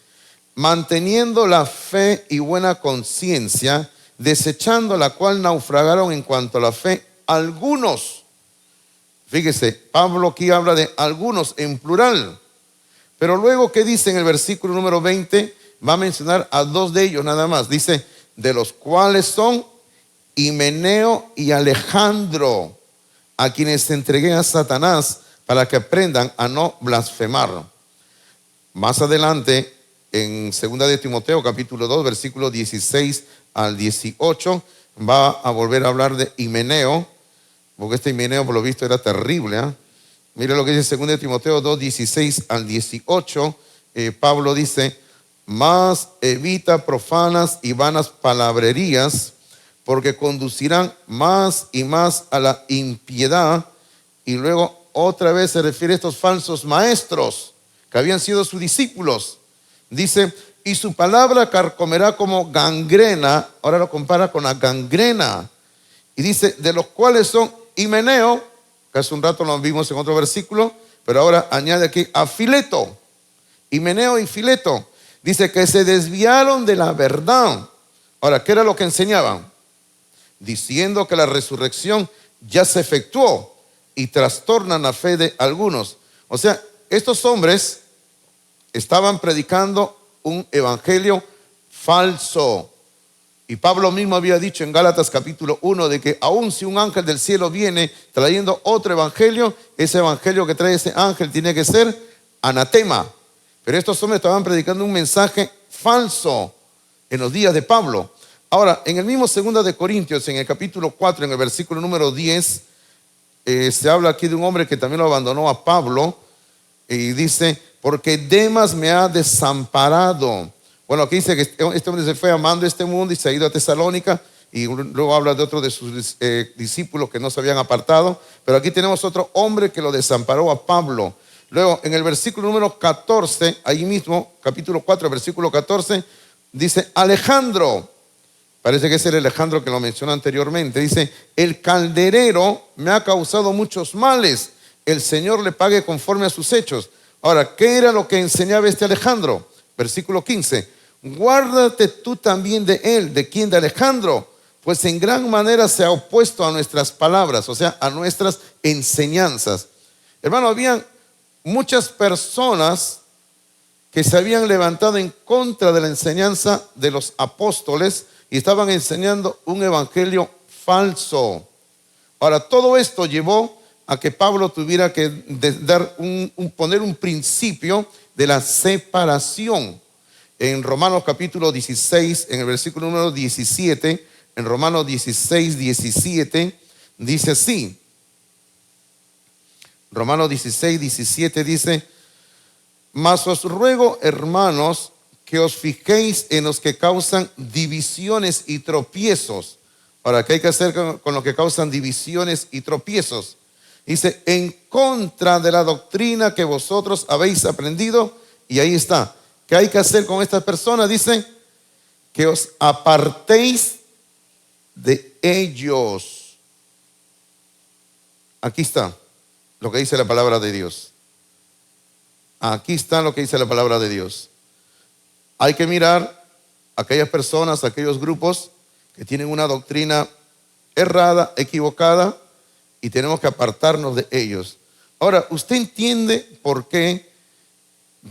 manteniendo la fe y buena conciencia, desechando la cual naufragaron en cuanto a la fe algunos. Fíjese, Pablo aquí habla de algunos en plural. Pero luego, ¿qué dice en el versículo número 20? Va a mencionar a dos de ellos nada más. Dice, de los cuales son Himeneo y Alejandro, a quienes entregué a Satanás para que aprendan a no blasfemar. Más adelante, en 2 de Timoteo, capítulo 2, versículos 16 al 18, va a volver a hablar de Himeneo, porque este Himeneo, por lo visto, era terrible. Mire lo que dice 2 de Timoteo 2, 16 al 18. Pablo dice: mas evita profanas y vanas palabrerías, porque conducirán más y más a la impiedad. Y luego otra vez se refiere a estos falsos maestros que habían sido sus discípulos. Dice: y su palabra carcomerá como gangrena. Ahora lo compara con la gangrena. Y dice: de los cuales son Himeneo, que hace un rato lo vimos en otro versículo, pero ahora añade aquí a Fileto. Himeneo y Fileto. Dice que se desviaron de la verdad. Ahora, ¿qué era lo que enseñaban? Diciendo que la resurrección ya se efectuó y trastornan la fe de algunos. O sea, estos hombres estaban predicando un evangelio falso. Y Pablo mismo había dicho en Gálatas capítulo 1 de que aun si un ángel del cielo viene trayendo otro evangelio, ese evangelio que trae ese ángel tiene que ser anatema. Pero estos hombres estaban predicando un mensaje falso en los días de Pablo. Ahora, en el mismo 2 de Corintios, en el capítulo 4, en el versículo número 10, se habla aquí de un hombre que también lo abandonó a Pablo, y dice: porque Demas me ha desamparado. Bueno, aquí dice que este hombre se fue amando este mundo y se ha ido a Tesalónica, y luego habla de otro de sus discípulos que no se habían apartado. Pero aquí tenemos otro hombre que lo desamparó a Pablo. Luego, en el versículo número 14, ahí mismo, capítulo 4, versículo 14, dice: Alejandro, parece que es el Alejandro que lo mencionó anteriormente, dice: el calderero me ha causado muchos males, el Señor le pague conforme a sus hechos. Ahora, ¿qué era lo que enseñaba este Alejandro? Versículo 15: guárdate tú también de él. ¿De quién? De Alejandro, pues en gran manera se ha opuesto a nuestras palabras, o sea, a nuestras enseñanzas. Hermano, habían muchas personas que se habían levantado en contra de la enseñanza de los apóstoles y estaban enseñando un evangelio falso. Ahora, todo esto llevó a que Pablo tuviera que poner un principio de la separación. En Romanos capítulo 16, en el versículo número 17, en Romanos 16, 17, dice así. Romanos 16, 17 dice: mas os ruego, hermanos, que os fijéis en los que causan divisiones y tropiezos. Ahora, ¿qué hay que hacer con los que causan divisiones y tropiezos? Dice: en contra de la doctrina que vosotros habéis aprendido. Y ahí está. ¿Qué hay que hacer con estas personas? Dice: que os apartéis de ellos. Aquí está lo que dice la palabra de Dios. Aquí está lo que dice la palabra de Dios. Hay que mirar a aquellas personas, a aquellos grupos que tienen una doctrina errada, equivocada, y tenemos que apartarnos de ellos. Ahora, ¿usted entiende por qué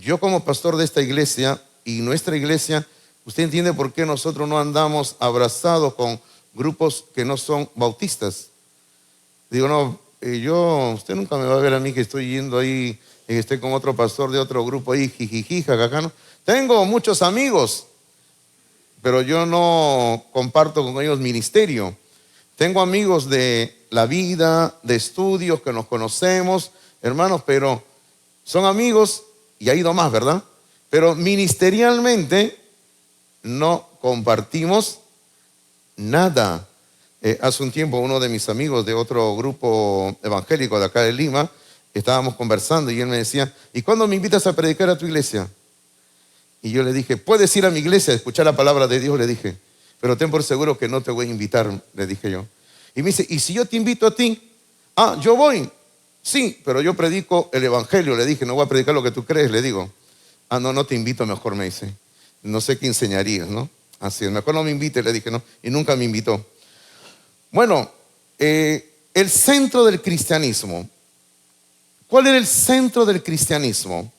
yo, como pastor de esta iglesia y nuestra iglesia, usted entiende por qué nosotros no andamos abrazados con grupos que no son bautistas? Digo, no, usted nunca me va a ver a mí que estoy yendo ahí, estoy con otro pastor de otro grupo ahí, jijiji, jajaja. Tengo muchos amigos, pero yo no comparto con ellos ministerio. Tengo amigos de la vida, de estudios, que nos conocemos, hermanos, pero son amigos y ha ido más, ¿verdad? Pero ministerialmente no compartimos nada. Hace un tiempo uno de mis amigos de otro grupo evangélico de acá de Lima, estábamos conversando y él me decía: ¿y cuándo me invitas a predicar a tu iglesia? Y yo le dije: puedes ir a mi iglesia a escuchar la palabra de Dios, le dije, pero ten por seguro que no te voy a invitar, le dije yo. Y me dice: ¿y si yo te invito a ti? Ah, yo voy. Sí, pero yo predico el evangelio, le dije, no voy a predicar lo que tú crees, le digo. Ah, no, no te invito mejor, me dice. No sé qué enseñarías, ¿no? Así es, mejor no me invites, le dije, ¿no? Y nunca me invitó. Bueno, el centro del cristianismo. ¿Cuál era el centro del cristianismo?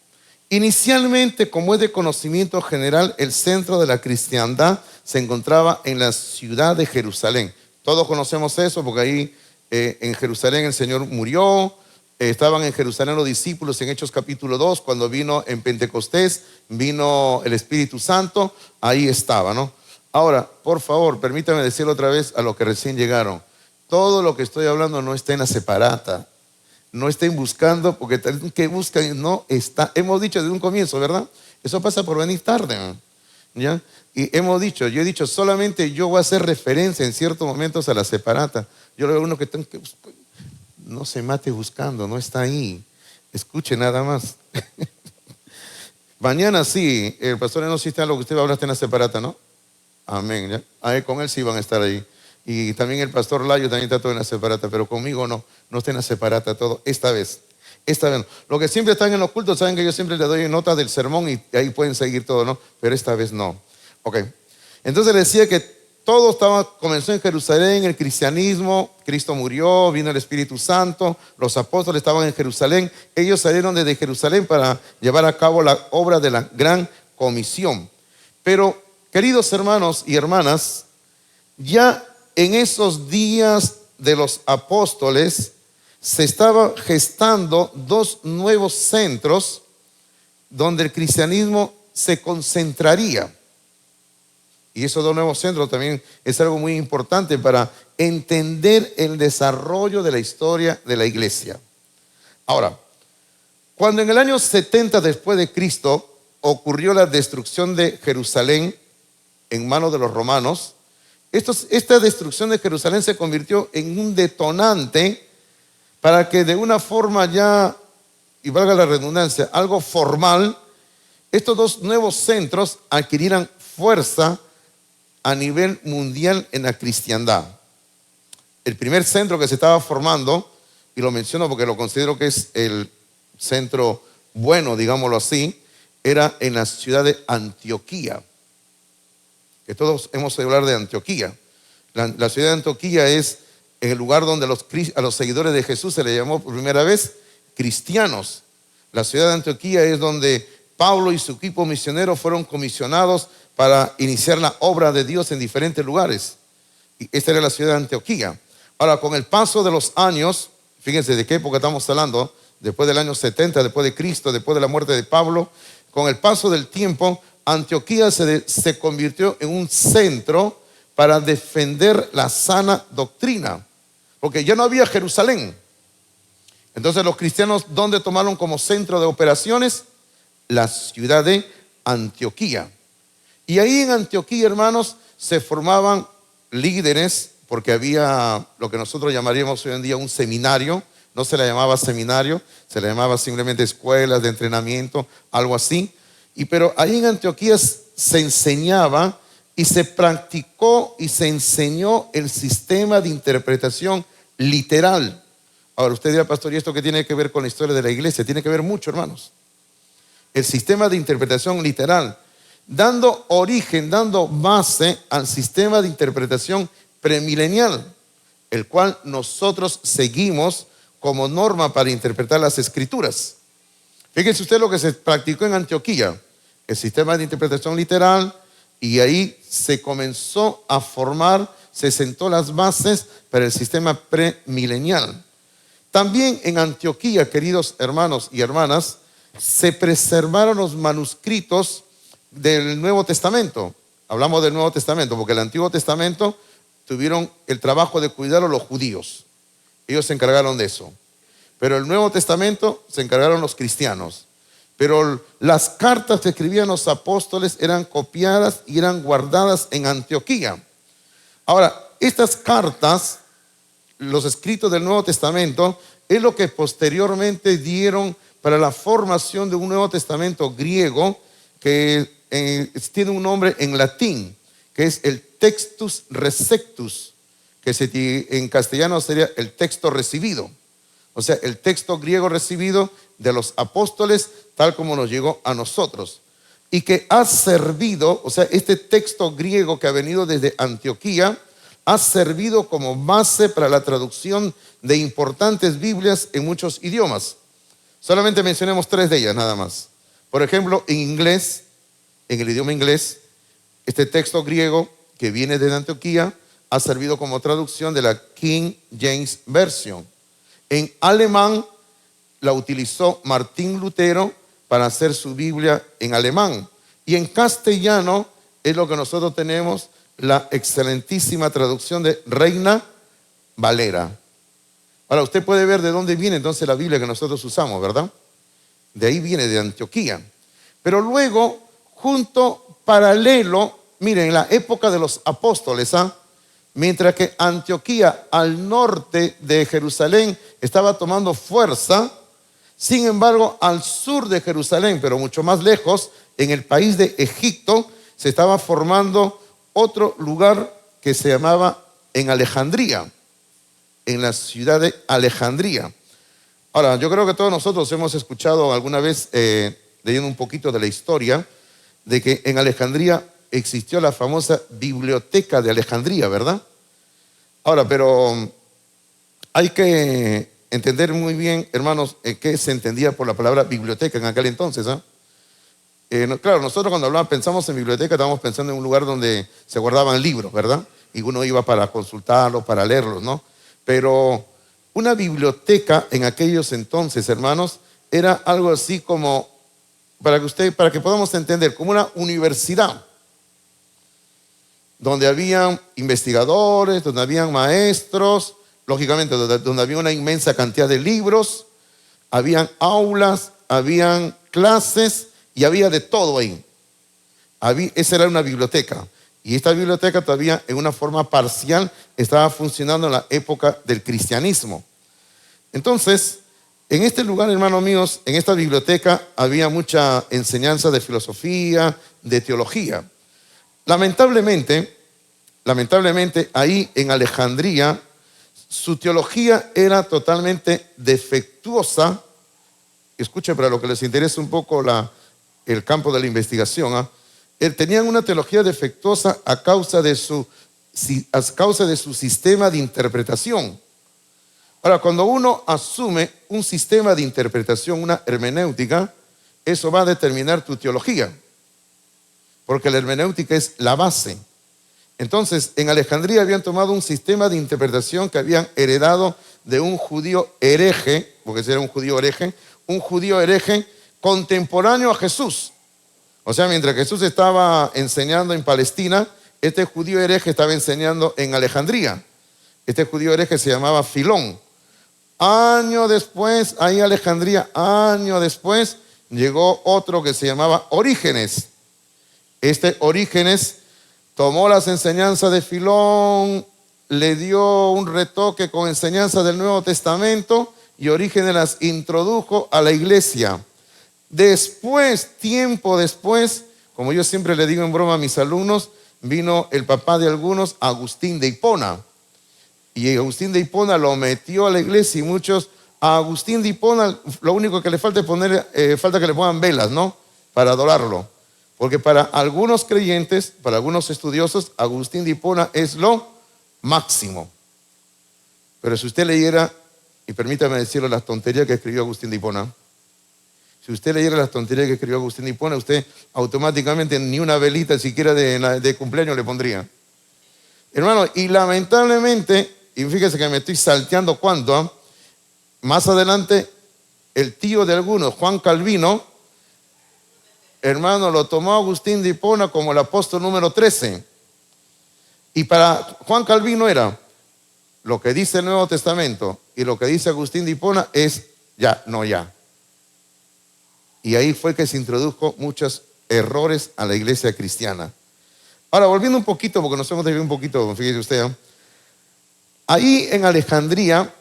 Inicialmente, como es de conocimiento general, el centro de la cristiandad se encontraba en la ciudad de Jerusalén. Todos conocemos eso porque ahí en Jerusalén el Señor murió, Estaban en Jerusalén los discípulos en Hechos capítulo 2, cuando vino en Pentecostés, vino el Espíritu Santo, ahí estaba, ¿no? Ahora, por favor, permítame decirlo otra vez a los que recién llegaron. Todo lo que estoy hablando no está en la separata. No estén buscando, porque tal que buscan no está. Hemos dicho desde un comienzo, ¿verdad? Eso pasa por venir tarde, ¿no? ¿Ya? Y yo he dicho, solamente yo voy a hacer referencia en ciertos momentos a la separata. Yo le veo a uno que tengo que buscar. No se mate buscando, no está ahí. Escuche nada más. Mañana sí, el pastor no está lo que usted va a hablar está en la separata, ¿no? Amén. ¿Ya? Ahí, con él sí van a estar ahí. Y también el pastor Layo también está todo en la separata, pero conmigo no está en la separata todo, esta vez. Esta vez no. Los que siempre están en los cultos saben que yo siempre les doy nota del sermón y ahí pueden seguir todo, ¿no? Pero esta vez no. Ok. Entonces le decía que todo comenzó en Jerusalén, el cristianismo, Cristo murió, vino el Espíritu Santo, los apóstoles estaban en Jerusalén, ellos salieron desde Jerusalén para llevar a cabo la obra de la gran comisión. Pero, queridos hermanos y hermanas, ya en esos días de los apóstoles se estaban gestando dos nuevos centros donde el cristianismo se concentraría. Y esos dos nuevos centros también es algo muy importante para entender el desarrollo de la historia de la iglesia. Ahora, cuando en el año 70 después de Cristo ocurrió la destrucción de Jerusalén en manos de los romanos, esta destrucción de Jerusalén se convirtió en un detonante para que de una forma ya, y valga la redundancia, algo formal, estos dos nuevos centros adquirieran fuerza a nivel mundial en la cristiandad. El primer centro que se estaba formando, y lo menciono porque lo considero que es el centro bueno, digámoslo así, era en la ciudad de Antioquía. Que todos hemos oído hablar de Antioquía. La ciudad de Antioquía es el lugar donde a los seguidores de Jesús se le llamó por primera vez cristianos. La ciudad de Antioquía es donde Pablo y su equipo misionero fueron comisionados para iniciar la obra de Dios en diferentes lugares. Y esta era la ciudad de Antioquía. Ahora, con el paso de los años, fíjense de qué época estamos hablando, después del año 70, después de Cristo, después de la muerte de Pablo, con el paso del tiempo, Antioquía se convirtió en un centro para defender la sana doctrina, porque ya no había Jerusalén. Entonces los cristianos, ¿dónde tomaron como centro de operaciones? La ciudad de Antioquía. Y ahí en Antioquía, hermanos, se formaban líderes, porque había lo que nosotros llamaríamos hoy en día un seminario. No se le llamaba seminario, se le llamaba simplemente escuelas de entrenamiento, algo así. Pero ahí en Antioquía se enseñaba y se practicó y se enseñó el sistema de interpretación literal. Ahora usted dirá, pastor, ¿y esto qué tiene que ver con la historia de la iglesia? Tiene que ver mucho, hermanos. El sistema de interpretación literal, dando origen, dando base al sistema de interpretación premilenial, el cual nosotros seguimos como norma para interpretar las escrituras. Fíjense usted lo que se practicó en Antioquía, el sistema de interpretación literal, y ahí se comenzó a formar, se sentó las bases para el sistema premilenial. También en Antioquía, queridos hermanos y hermanas, se preservaron los manuscritos del Nuevo Testamento. Hablamos del Nuevo Testamento porque el Antiguo Testamento tuvieron el trabajo de cuidarlo los judíos. Ellos se encargaron de eso. Pero el Nuevo Testamento se encargaron los cristianos. Pero las cartas que escribían los apóstoles eran copiadas y eran guardadas en Antioquía. Ahora, estas cartas, los escritos del Nuevo Testamento, es lo que posteriormente dieron para la formación de un Nuevo Testamento griego que tiene un nombre en latín, que es el Textus Receptus, que en castellano sería el texto recibido. O sea, el texto griego recibido de los apóstoles tal como nos llegó a nosotros. Y que ha servido, o sea, este texto griego que ha venido desde Antioquía, ha servido como base para la traducción de importantes Biblias en muchos idiomas. Solamente mencionemos 3 de ellas nada más. Por ejemplo, en inglés, en el idioma inglés, este texto griego que viene de Antioquía ha servido como traducción de la King James Version. En alemán la utilizó Martín Lutero para hacer su Biblia en alemán. Y en castellano es lo que nosotros tenemos, la excelentísima traducción de Reina Valera. Ahora, usted puede ver de dónde viene entonces la Biblia que nosotros usamos, ¿verdad? De ahí viene, de Antioquía. Pero luego, paralelo, miren, en la época de los apóstoles, mientras que Antioquía, al norte de Jerusalén, estaba tomando fuerza, sin embargo, al sur de Jerusalén, pero mucho más lejos, en el país de Egipto, se estaba formando otro lugar que se llamaba en Alejandría, en la ciudad de Alejandría. Ahora, yo creo que todos nosotros hemos escuchado alguna vez, leyendo un poquito de la historia, de que en Alejandría existió la famosa Biblioteca de Alejandría, ¿verdad? Ahora, pero hay que entender muy bien, hermanos, qué se entendía por la palabra biblioteca en aquel entonces. Claro, nosotros cuando pensamos en biblioteca, estamos pensando en un lugar donde se guardaban libros, ¿verdad? Y uno iba para consultarlos, para leerlos, ¿no? Pero una biblioteca en aquellos entonces, hermanos, era algo así como, para que podamos entender, como una universidad, donde habían investigadores, donde habían maestros, lógicamente donde había una inmensa cantidad de libros, habían aulas, habían clases y había de todo ahí. Esa era una biblioteca. Y esta biblioteca todavía en una forma parcial estaba funcionando en la época del cristianismo. Entonces, en este lugar, hermanos míos, en esta biblioteca había mucha enseñanza de filosofía, de teología. Lamentablemente, ahí en Alejandría, su teología era totalmente defectuosa. Escuchen, para lo que les interesa un poco el campo de la investigación, tenían una teología defectuosa a causa de su sistema de interpretación. Ahora, cuando uno asume un sistema de interpretación, una hermenéutica, eso va a determinar tu teología, porque la hermenéutica es la base. Entonces, en Alejandría habían tomado un sistema de interpretación que habían heredado de un judío hereje, porque ese era un judío hereje contemporáneo a Jesús. O sea, mientras Jesús estaba enseñando en Palestina, este judío hereje estaba enseñando en Alejandría. Este judío hereje se llamaba Filón. Años después, ahí en Alejandría, años después, llegó otro que se llamaba Orígenes. Este Orígenes tomó las enseñanzas de Filón, le dio un retoque con enseñanzas del Nuevo Testamento y Orígenes las introdujo a la iglesia. Después, tiempo después, como yo siempre le digo en broma a mis alumnos, vino el papá de algunos, Agustín de Hipona. Y Agustín de Hipona lo metió a la iglesia y muchos, a Agustín de Hipona lo único que le falta es falta que le pongan velas, ¿no? Para adorarlo. Porque para algunos creyentes, para algunos estudiosos, Agustín de Hipona es lo máximo. Pero si usted leyera, y permítame decirlo, las tonterías que escribió Agustín de Hipona, si usted leyera las tonterías que escribió Agustín de Hipona, usted automáticamente ni una velita siquiera de cumpleaños le pondría. Hermano, y lamentablemente, y fíjese que me estoy salteando cuánto, más adelante el tío de algunos, Juan Calvino, hermano, lo tomó Agustín de Hipona como el apóstol número 13. Y para Juan Calvino era lo que dice el Nuevo Testamento y lo que dice Agustín de Hipona es ya, no ya. Y ahí fue que se introdujo muchos errores a la iglesia cristiana. Ahora, volviendo un poquito, porque nos hemos desviado un poquito, fíjese usted. Ahí en Alejandría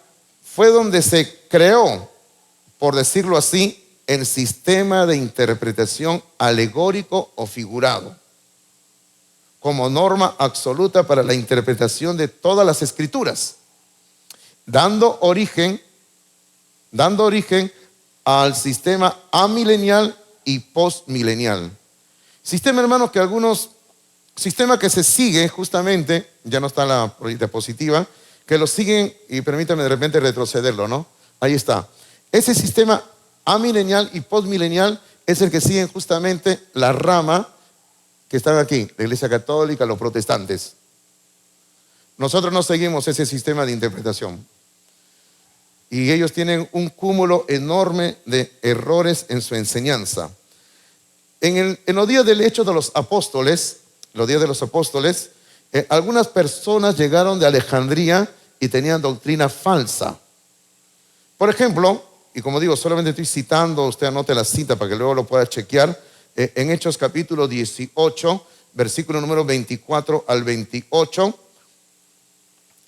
fue donde se creó, por decirlo así, el sistema de interpretación alegórico o figurado, como norma absoluta para la interpretación de todas las escrituras, dando origen al sistema amilenial y postmilenial. Sistema, hermanos, sistema que se sigue justamente, ya no está la diapositiva, que lo siguen, y permítame de repente retrocederlo, ¿no? Ahí está. Ese sistema amilenial y postmilenial es el que siguen justamente la rama que están aquí, la Iglesia Católica, los protestantes. Nosotros no seguimos ese sistema de interpretación. y ellos tienen un cúmulo enorme de errores en su enseñanza. En los días del hecho de los apóstoles, algunas personas llegaron de Alejandría y tenían doctrina falsa. Por ejemplo, y como digo, solamente estoy citando, usted anote la cita para que luego lo pueda chequear, en Hechos capítulo 18, versículo número 24 al 28,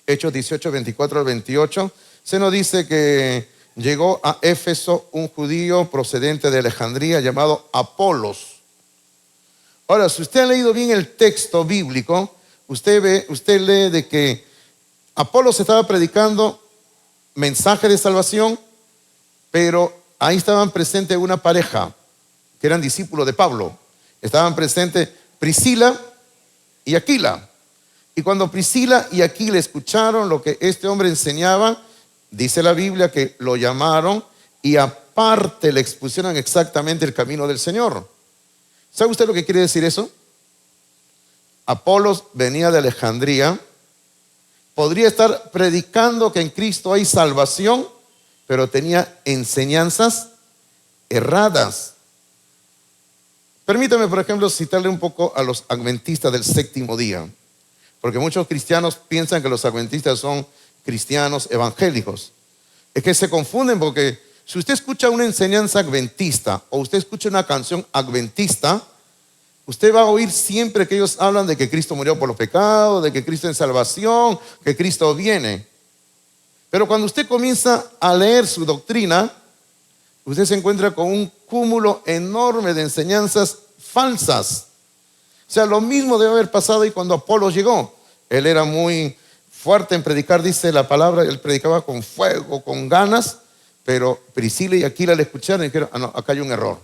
Hechos 18, 24 al 28, se nos dice que llegó a Éfeso un judío procedente de Alejandría llamado Apolos. Ahora, si usted ha leído bien el texto bíblico, usted lee de que Apolos estaba predicando mensaje de salvación, pero ahí estaban presentes una pareja que eran discípulos de Pablo. Estaban presentes Priscila y Aquila. Y cuando Priscila y Aquila escucharon lo que este hombre enseñaba, dice la Biblia que lo llamaron y aparte le expusieron exactamente el camino del Señor. ¿Sabe usted lo que quiere decir eso? Apolos venía de Alejandría, podría estar predicando que en Cristo hay salvación, pero tenía enseñanzas erradas. Permítame, por ejemplo, citarle un poco a los adventistas del séptimo día, porque muchos cristianos piensan que los adventistas son cristianos evangélicos. Es que se confunden porque si usted escucha una enseñanza adventista o usted escucha una canción adventista, usted va a oír siempre que ellos hablan de que Cristo murió por los pecados, de que Cristo es salvación, que Cristo viene. Pero cuando usted comienza a leer su doctrina, usted se encuentra con un cúmulo enorme de enseñanzas falsas. O sea, lo mismo debe haber pasado y cuando Apolos llegó. Él era muy fuerte en predicar, dice la palabra, él predicaba con fuego, con ganas, pero Priscila y Aquila le escucharon y dijeron, no, acá hay un error.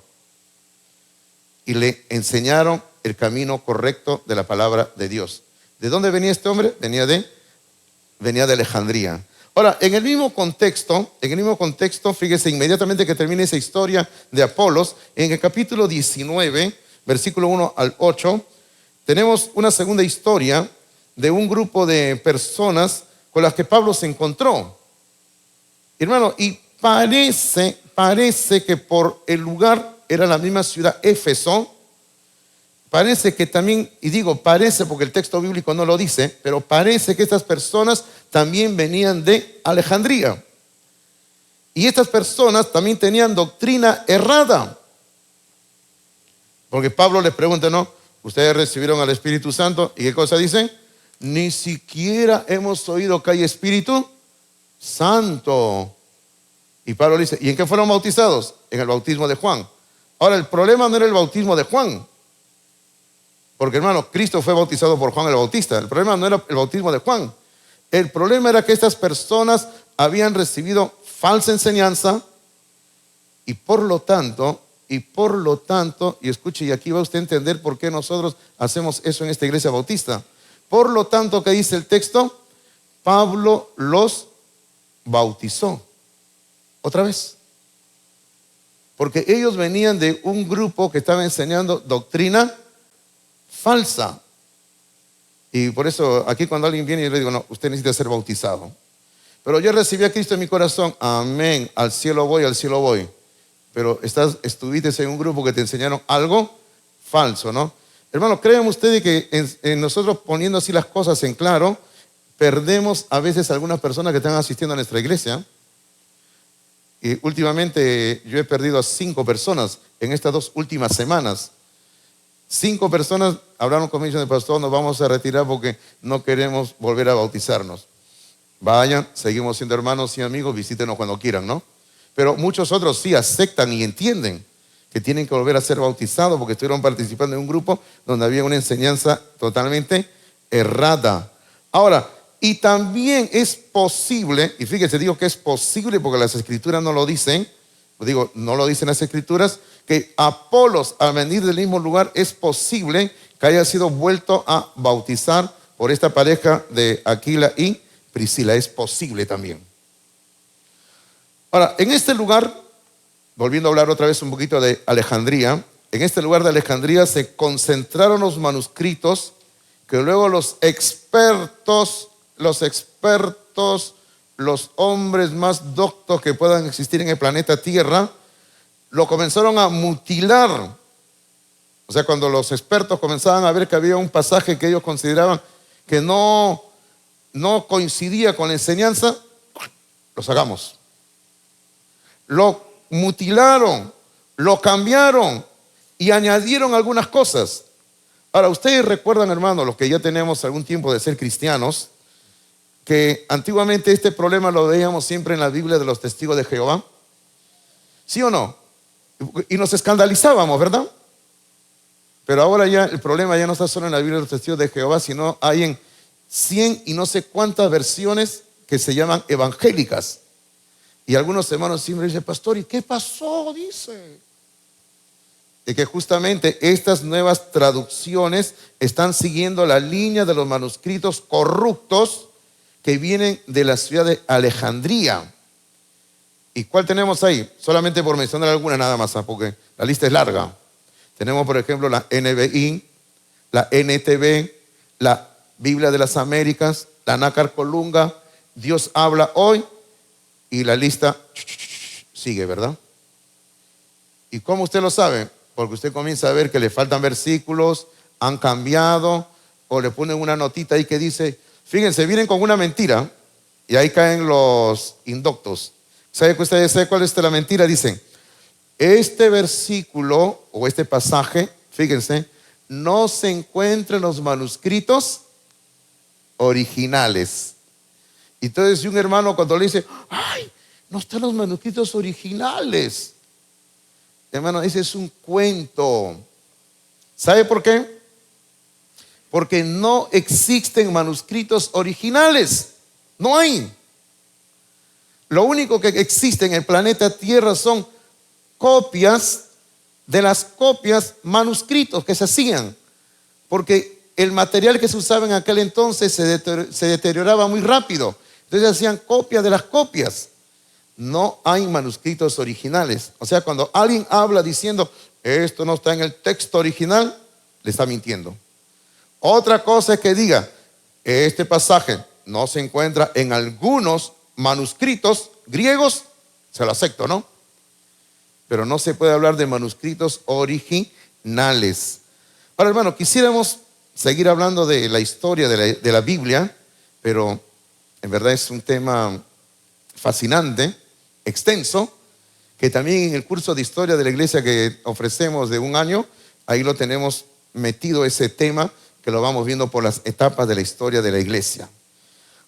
Y le enseñaron el camino correcto de la palabra de Dios. ¿De dónde venía este hombre? Venía de Alejandría. Ahora, en el mismo contexto, fíjese, inmediatamente que termine esa historia de Apolos, en el capítulo 19, versículo 1 al 8, tenemos una segunda historia de un grupo de personas con las que Pablo se encontró. Hermano, y parece que por el lugar, era la misma ciudad, Éfeso, parece que también, y digo parece porque el texto bíblico no lo dice, pero parece que estas personas también venían de Alejandría. Y estas personas también tenían doctrina errada. Porque Pablo les pregunta, ¿no? ¿Ustedes recibieron al Espíritu Santo? ¿Y qué cosa dicen? Ni siquiera hemos oído que hay Espíritu Santo. Y Pablo dice, ¿y en qué fueron bautizados? En el bautismo de Juan. Ahora, el problema no era el bautismo de Juan. Porque, hermano, Cristo fue bautizado por Juan el Bautista. El problema no era el bautismo de Juan. El problema era que estas personas habían recibido falsa enseñanza y por lo tanto, y escuche, y aquí va usted a entender por qué nosotros hacemos eso en esta iglesia bautista. Por lo tanto, ¿qué dice el texto? Pablo los bautizó. Otra vez. Porque ellos venían de un grupo que estaba enseñando doctrina falsa. Y por eso aquí cuando alguien viene yo le digo, no, usted necesita ser bautizado. Pero yo recibí a Cristo en mi corazón, amén, al cielo voy. Pero estuviste en un grupo que te enseñaron algo falso, ¿no? Hermano, créanme ustedes que en nosotros poniendo así las cosas en claro, perdemos a veces a algunas personas que están asistiendo a nuestra iglesia. Y últimamente yo he perdido a 5 personas en estas 2 últimas semanas. 5 personas hablaron conmigo de pastor, nos vamos a retirar porque no queremos volver a bautizarnos. Vayan, seguimos siendo hermanos y amigos, visítenos cuando quieran, ¿no? Pero muchos otros sí aceptan y entienden que tienen que volver a ser bautizados porque estuvieron participando en un grupo donde había una enseñanza totalmente errada. Ahora, y también es posible, y fíjese, digo que es posible porque las escrituras no lo dicen, no lo dicen las escrituras, que Apolos, al venir del mismo lugar, es posible que haya sido vuelto a bautizar por esta pareja de Aquila y Priscila. Es posible también. Ahora, en este lugar, volviendo a hablar otra vez un poquito de Alejandría, en este lugar de Alejandría se concentraron los manuscritos que luego los expertos los hombres más doctos que puedan existir en el planeta Tierra, lo comenzaron a mutilar. O sea, cuando los expertos comenzaban a ver que había un pasaje que ellos consideraban que no coincidía con la enseñanza, lo sacamos. Lo mutilaron, lo cambiaron y añadieron algunas cosas. Ahora, ustedes recuerdan, hermanos, los que ya tenemos algún tiempo de ser cristianos, que antiguamente este problema lo veíamos siempre en la Biblia de los testigos de Jehová. ¿Sí o no? Y nos escandalizábamos, ¿verdad? Pero ahora ya el problema ya no está solo en la Biblia de los testigos de Jehová, sino hay en 100 y no sé cuántas versiones que se llaman evangélicas. Y algunos hermanos siempre dicen, pastor, ¿y qué pasó? Dice. De que justamente estas nuevas traducciones están siguiendo la línea de los manuscritos corruptos que vienen de la ciudad de Alejandría. ¿Y cuál tenemos ahí? Solamente por mencionar alguna nada más, porque la lista es larga. Tenemos, por ejemplo, la NBI, la NTV, la Biblia de las Américas, la Nácar Colunga, Dios habla hoy, y la lista sigue, ¿verdad? ¿Y cómo usted lo sabe? Porque usted comienza a ver que le faltan versículos, han cambiado, o le ponen una notita ahí que dice, fíjense, vienen con una mentira, y ahí caen los indoctos. ¿Sabe que ustedes saben cuál es la mentira? Dicen, este versículo o este pasaje, fíjense, no se encuentra en los manuscritos originales. Entonces, si un hermano cuando le dice, ay, no están los manuscritos originales, hermano, ese es un cuento. ¿Sabe por qué? Porque no existen manuscritos originales. No hay. Lo único que existe en el planeta Tierra son copias de las copias manuscritos que se hacían. Porque el material que se usaba en aquel entonces se deterioraba muy rápido. Entonces hacían copias de las copias. No hay manuscritos originales. O sea, cuando alguien habla diciendo, esto no está en el texto original, le está mintiendo. Otra cosa es que diga, este pasaje no se encuentra en algunos manuscritos griegos, se lo acepto, ¿no? Pero no se puede hablar de manuscritos originales. Ahora, hermano, quisiéramos seguir hablando de la historia de la Biblia, pero en verdad es un tema fascinante, extenso, que también en el curso de historia de la iglesia que ofrecemos de un año, ahí lo tenemos metido ese tema, que lo vamos viendo por las etapas de la historia de la iglesia.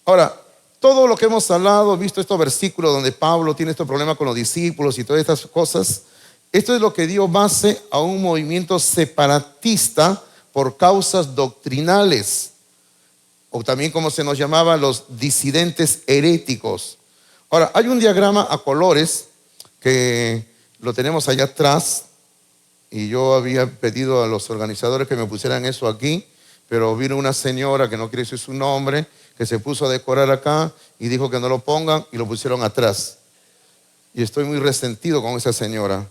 Ahora, todo lo que hemos hablado, visto estos versículos donde Pablo tiene este problema con los discípulos y todas estas cosas, esto es lo que dio base a un movimiento separatista por causas doctrinales, o también como se nos llamaba los disidentes heréticos. Ahora, hay un diagrama a colores que lo tenemos allá atrás, y yo había pedido a los organizadores que me pusieran eso aquí, pero vino una señora que no quiere decir su nombre, que se puso a decorar acá y dijo que no lo pongan y lo pusieron atrás. Y estoy muy resentido con esa señora.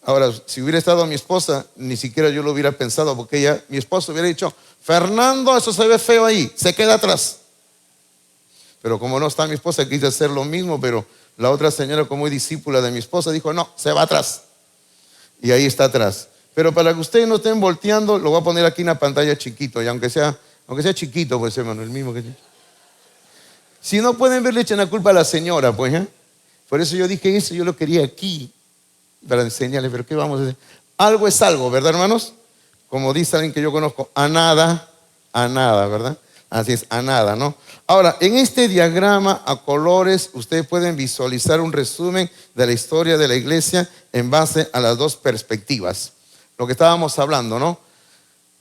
Ahora, si hubiera estado mi esposa, ni siquiera yo lo hubiera pensado, porque mi esposo hubiera dicho, Fernando, eso se ve feo ahí, se queda atrás. Pero como no está mi esposa, quise hacer lo mismo, pero la otra señora, como es discípula de mi esposa, dijo, no, se va atrás. Y ahí está atrás. Pero para que ustedes no estén volteando, lo voy a poner aquí en la pantalla chiquito, y aunque sea chiquito, pues hermano, el mismo que... Si no pueden ver, le echan la culpa a la señora, pues, ¿eh? Por eso yo dije eso, yo lo quería aquí, para enseñarles, pero ¿qué vamos a hacer? Algo es algo, ¿verdad, hermanos? Como dice alguien que yo conozco, a nada, ¿verdad? Así es, a nada, ¿no? Ahora, en este diagrama a colores, ustedes pueden visualizar un resumen de la historia de la iglesia en base a las dos perspectivas. Lo que estábamos hablando, ¿no?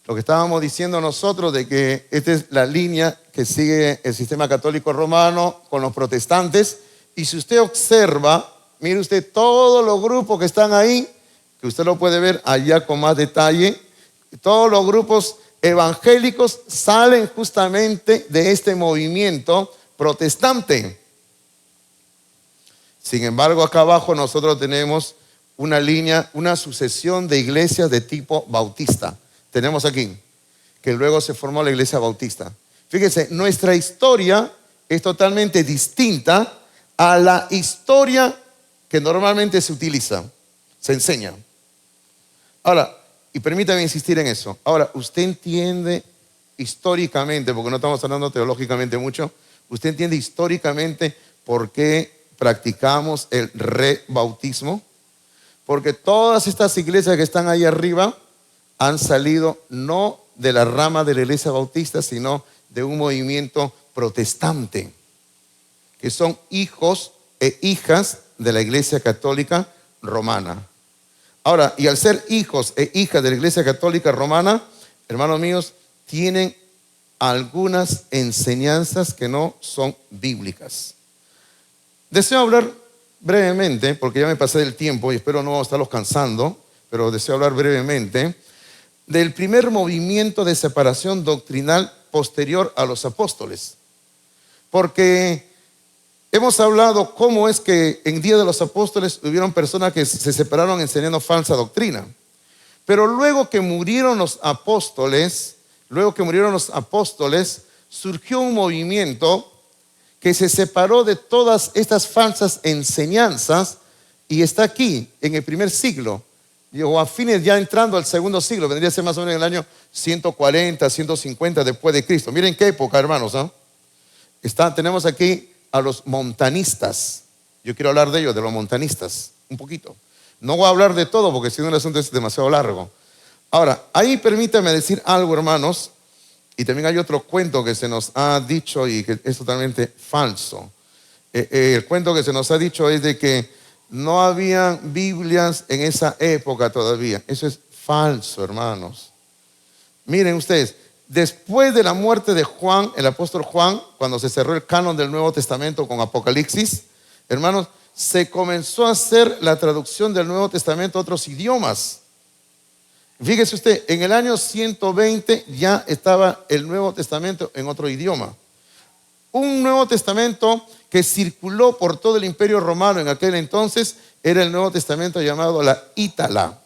Lo que estábamos diciendo nosotros de que esta es la línea que sigue el sistema católico romano con los protestantes. Y si usted observa, mire usted todos los grupos que están ahí, que usted lo puede ver allá con más detalle, todos los grupos evangélicos salen justamente de este movimiento protestante. Sin embargo, acá abajo nosotros tenemos una línea, una sucesión de iglesias de tipo bautista. Tenemos aquí, que luego se formó la iglesia bautista. Fíjense, nuestra historia es totalmente distinta a la historia que normalmente se utiliza, se enseña. Ahora, y permítame insistir en eso. Ahora, usted entiende históricamente, porque no estamos hablando teológicamente mucho, usted entiende históricamente por qué practicamos el rebautismo. Porque todas estas iglesias que están ahí arriba han salido no de la rama de la iglesia bautista, sino de un movimiento protestante, que son hijos e hijas de la iglesia católica romana. Ahora, y al ser hijos e hijas de la iglesia católica romana, hermanos míos, tienen algunas enseñanzas que no son bíblicas. Deseo hablar brevemente, porque ya me pasé del tiempo y espero no estarlos cansando, pero deseo hablar brevemente del primer movimiento de separación doctrinal posterior a los apóstoles. Porque hemos hablado cómo es que en día de los apóstoles hubieron personas que se separaron enseñando falsa doctrina. Pero luego que murieron los apóstoles, surgió un movimiento que se separó de todas estas falsas enseñanzas y está aquí en el primer siglo, o a fines ya entrando al segundo siglo, vendría a ser más o menos en el año 140, 150 después de Cristo. Miren qué época, hermanos, ¿no? Tenemos aquí a los montanistas. Yo quiero hablar de ellos, de los montanistas, un poquito. No voy a hablar de todo porque si no el asunto es demasiado largo. Ahora, ahí permítame decir algo, hermanos, y también hay otro cuento que se nos ha dicho y que es totalmente falso. El cuento que se nos ha dicho es de que no había Biblias en esa época todavía. Eso es falso, hermanos. Miren ustedes, después de la muerte de Juan, el apóstol Juan, cuando se cerró el canon del Nuevo Testamento con Apocalipsis, hermanos, se comenzó a hacer la traducción del Nuevo Testamento a otros idiomas. Fíjese usted, en el año 120 ya estaba el Nuevo Testamento en otro idioma. Un Nuevo Testamento que circuló por todo el Imperio Romano en aquel entonces era el Nuevo Testamento llamado la Ítala.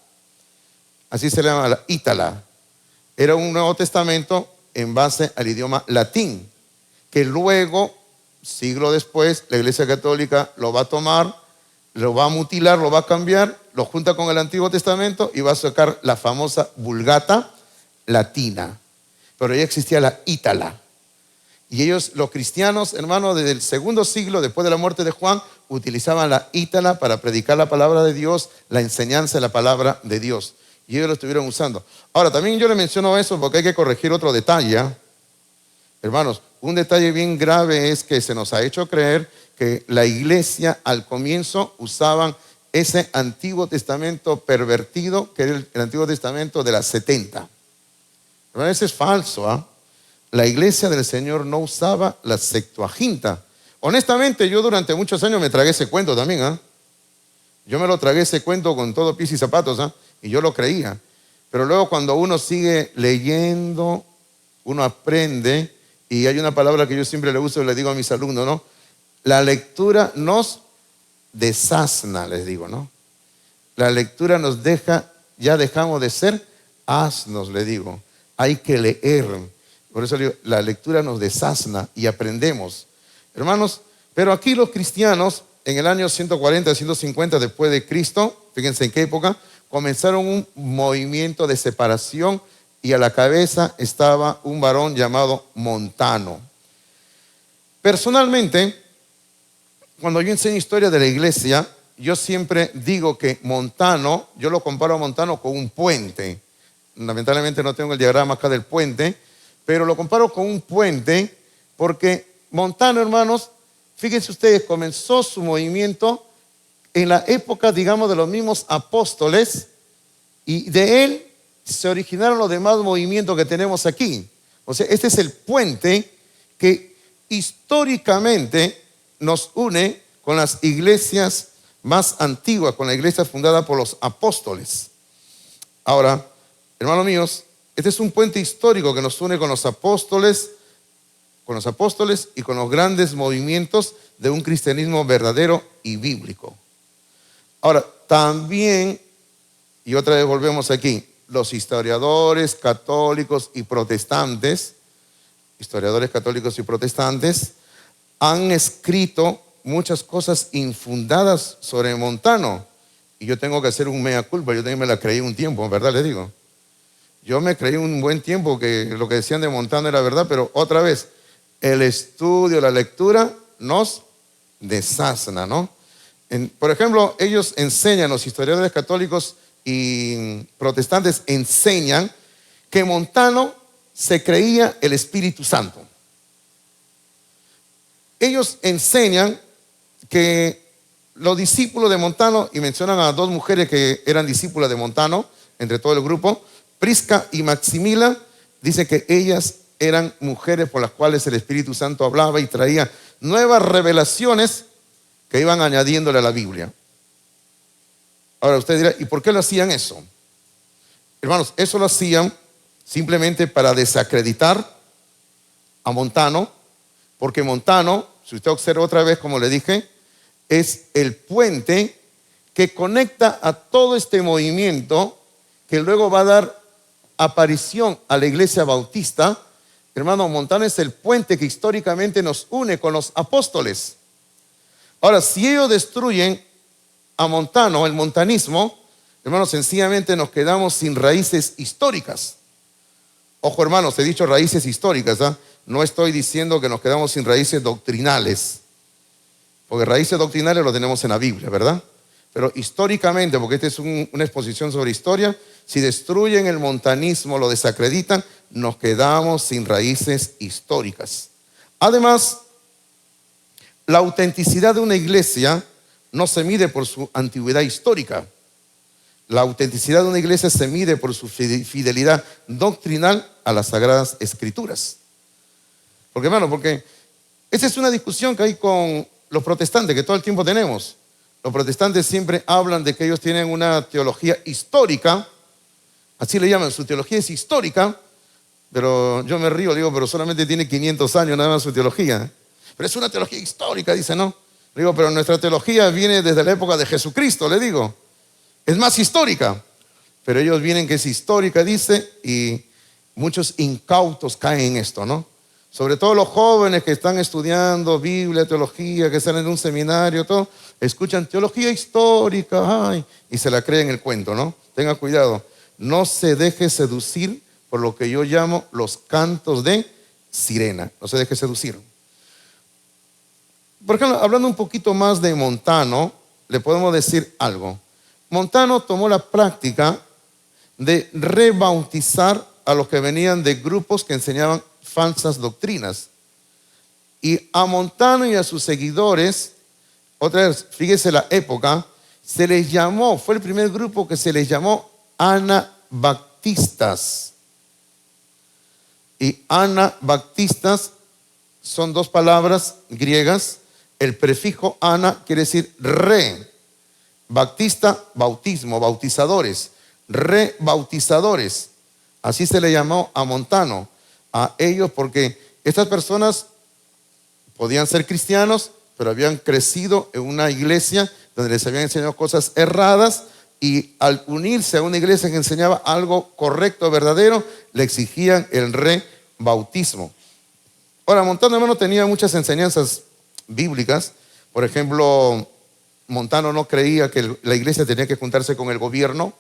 Así se le llama, la Ítala. Era un Nuevo Testamento en base al idioma latín, que luego, siglo después, la Iglesia Católica lo va a tomar, lo va a mutilar, lo va a cambiar, lo junta con el Antiguo Testamento y va a sacar la famosa Vulgata latina. Pero ya existía la Ítala. Y ellos, los cristianos, hermanos, desde el segundo siglo, después de la muerte de Juan, utilizaban la Ítala para predicar la palabra de Dios, la enseñanza de la palabra de Dios. Y ellos lo estuvieron usando. Ahora, también yo le menciono eso porque hay que corregir otro detalle. Hermanos, un detalle bien grave es que se nos ha hecho creer que la iglesia al comienzo usaban ese Antiguo Testamento pervertido, que era el Antiguo Testamento de las 70. Hermanos, eso es falso. La iglesia del Señor no usaba la Septuaginta. Honestamente, yo durante muchos años me tragué ese cuento también. Yo me lo tragué ese cuento con todo pies y zapatos, y yo lo creía. Pero luego cuando uno sigue leyendo, uno aprende, y hay una palabra que yo siempre le uso y le digo a mis alumnos, ¿no? La lectura nos desasna, les digo, ¿no? La lectura nos deja, ya dejamos de ser asnos, le digo. Hay que leer. Por eso digo, la lectura nos desasna y aprendemos. Hermanos, pero aquí los cristianos, en el año 140, 150 después de Cristo, fíjense en qué época, comenzaron un movimiento de separación y a la cabeza estaba un varón llamado Montano. Personalmente, cuando yo enseño historia de la iglesia, yo siempre digo que Montano, yo lo comparo a Montano con un puente. Lamentablemente no tengo el diagrama acá del puente, pero lo comparo con un puente porque Montano, hermanos, fíjense ustedes, comenzó su movimiento en la época, digamos, de los mismos apóstoles y de él se originaron los demás movimientos que tenemos aquí. O sea, este es el puente que históricamente nos une con las iglesias más antiguas, con la iglesia fundada por los apóstoles. Ahora, hermanos míos, este es un puente histórico que nos une con los apóstoles y con los grandes movimientos de un cristianismo verdadero y bíblico. Ahora, también, y otra vez volvemos aquí, los historiadores católicos y protestantes han escrito muchas cosas infundadas sobre Montano. Y yo tengo que hacer un mea culpa. Yo también me la creí un tiempo, ¿verdad? Les digo. Yo me creí un buen tiempo que lo que decían de Montano era verdad, pero otra vez, el estudio, la lectura nos desasna, ¿no? Por ejemplo, ellos enseñan, los historiadores católicos y protestantes enseñan que Montano se creía el Espíritu Santo. Ellos enseñan que los discípulos de Montano, y mencionan a dos mujeres que eran discípulas de Montano, entre todo el grupo, Prisca y Maximila, dice que ellas eran mujeres por las cuales el Espíritu Santo hablaba y traía nuevas revelaciones que iban añadiéndole a la Biblia. Ahora usted dirá, ¿y por qué lo hacían eso? Hermanos, eso lo hacían simplemente para desacreditar a Montano, porque Montano, si usted observa otra vez, como le dije, es el puente que conecta a todo este movimiento que luego va a dar aparición a la iglesia bautista. Hermano, Montano es el puente que históricamente nos une con los apóstoles. Ahora, si ellos destruyen a Montano, el montanismo, hermanos, sencillamente nos quedamos sin raíces históricas. Ojo, hermanos, he dicho raíces históricas, ¿eh? No estoy diciendo que nos quedamos sin raíces doctrinales, porque raíces doctrinales lo tenemos en la Biblia, ¿verdad? Pero históricamente, porque esta es una exposición sobre historia, si destruyen el montanismo, lo desacreditan, nos quedamos sin raíces históricas. Además, la autenticidad de una iglesia no se mide por su antigüedad histórica. La autenticidad de una iglesia se mide por su fidelidad doctrinal a las Sagradas Escrituras. Porque, hermano, porque esa es una discusión que hay con los protestantes, que todo el tiempo tenemos. Los protestantes siempre hablan de que ellos tienen una teología histórica, así le llaman, su teología es histórica, pero yo me río, digo, pero solamente tiene 500 años nada más su teología. Pero es una teología histórica, dice, ¿no? Le digo, pero nuestra teología viene desde la época de Jesucristo, le digo. Es más histórica. Pero ellos vienen que es histórica, dice, y muchos incautos caen en esto, ¿no? Sobre todo los jóvenes que están estudiando Biblia, teología, que están en un seminario, todo, escuchan teología histórica, ay, y se la creen el cuento, ¿no? Tenga cuidado, no se deje seducir por lo que yo llamo los cantos de sirena, no se deje seducir. Por ejemplo, hablando un poquito más de Montano, le podemos decir algo. Montano tomó la práctica de rebautizar a los que venían de grupos que enseñaban falsas doctrinas. Y a Montano y a sus seguidores, otra vez, fíjese la época, se les llamó, fue el primer grupo que se les llamó anabaptistas. Y anabaptistas son dos palabras griegas. El prefijo ana quiere decir re. Baptista, bautismo, bautizadores. Rebautizadores. Así se le llamó a Montano, a ellos, porque estas personas podían ser cristianos, pero habían crecido en una iglesia donde les habían enseñado cosas erradas, y al unirse a una iglesia que enseñaba algo correcto, verdadero, le exigían el rebautismo. Ahora, Montano, hermano, tenía muchas enseñanzas bíblicas. Por ejemplo, Montano no creía que la iglesia tenía que juntarse con el gobierno.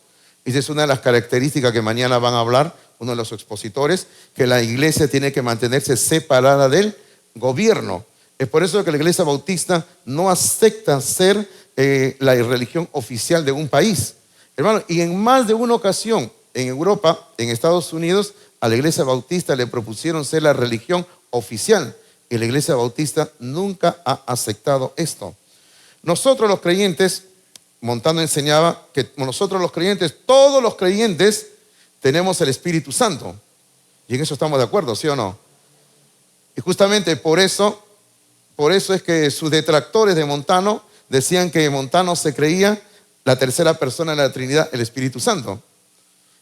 Y esa es una de las características que mañana van a hablar uno de los expositores, que la iglesia tiene que mantenerse separada del gobierno. Es por eso que la iglesia bautista no acepta ser la religión oficial de un país. Hermano, y en más de una ocasión, en Europa, en Estados Unidos, a la iglesia bautista le propusieron ser la religión oficial. Y la iglesia bautista nunca ha aceptado esto. Nosotros los creyentes, Montano enseñaba que nosotros los creyentes, todos los creyentes, tenemos el Espíritu Santo. Y en eso estamos de acuerdo, ¿sí o no? Y justamente por eso es que sus detractores de Montano decían que Montano se creía la tercera persona de la Trinidad, el Espíritu Santo.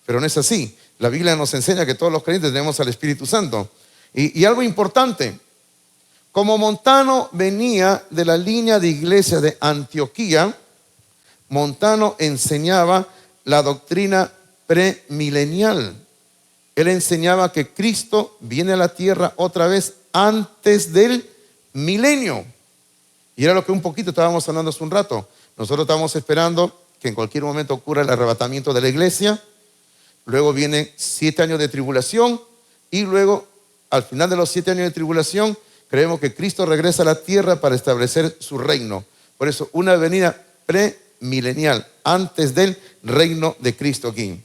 Pero no es así. La Biblia nos enseña que todos los creyentes tenemos al Espíritu Santo. Y algo importante, como Montano venía de la línea de iglesia de Antioquía, Montano enseñaba la doctrina premilenial. Él enseñaba que Cristo viene a la tierra otra vez antes del milenio. Y era lo que un poquito estábamos hablando hace un rato. Nosotros estamos esperando que en cualquier momento ocurra el arrebatamiento de la iglesia. Luego vienen 7 años de tribulación. Y luego, al final de los 7 años de tribulación, creemos que Cristo regresa a la tierra para establecer su reino. Por eso, una venida premilenial, antes del reino de Cristo aquí.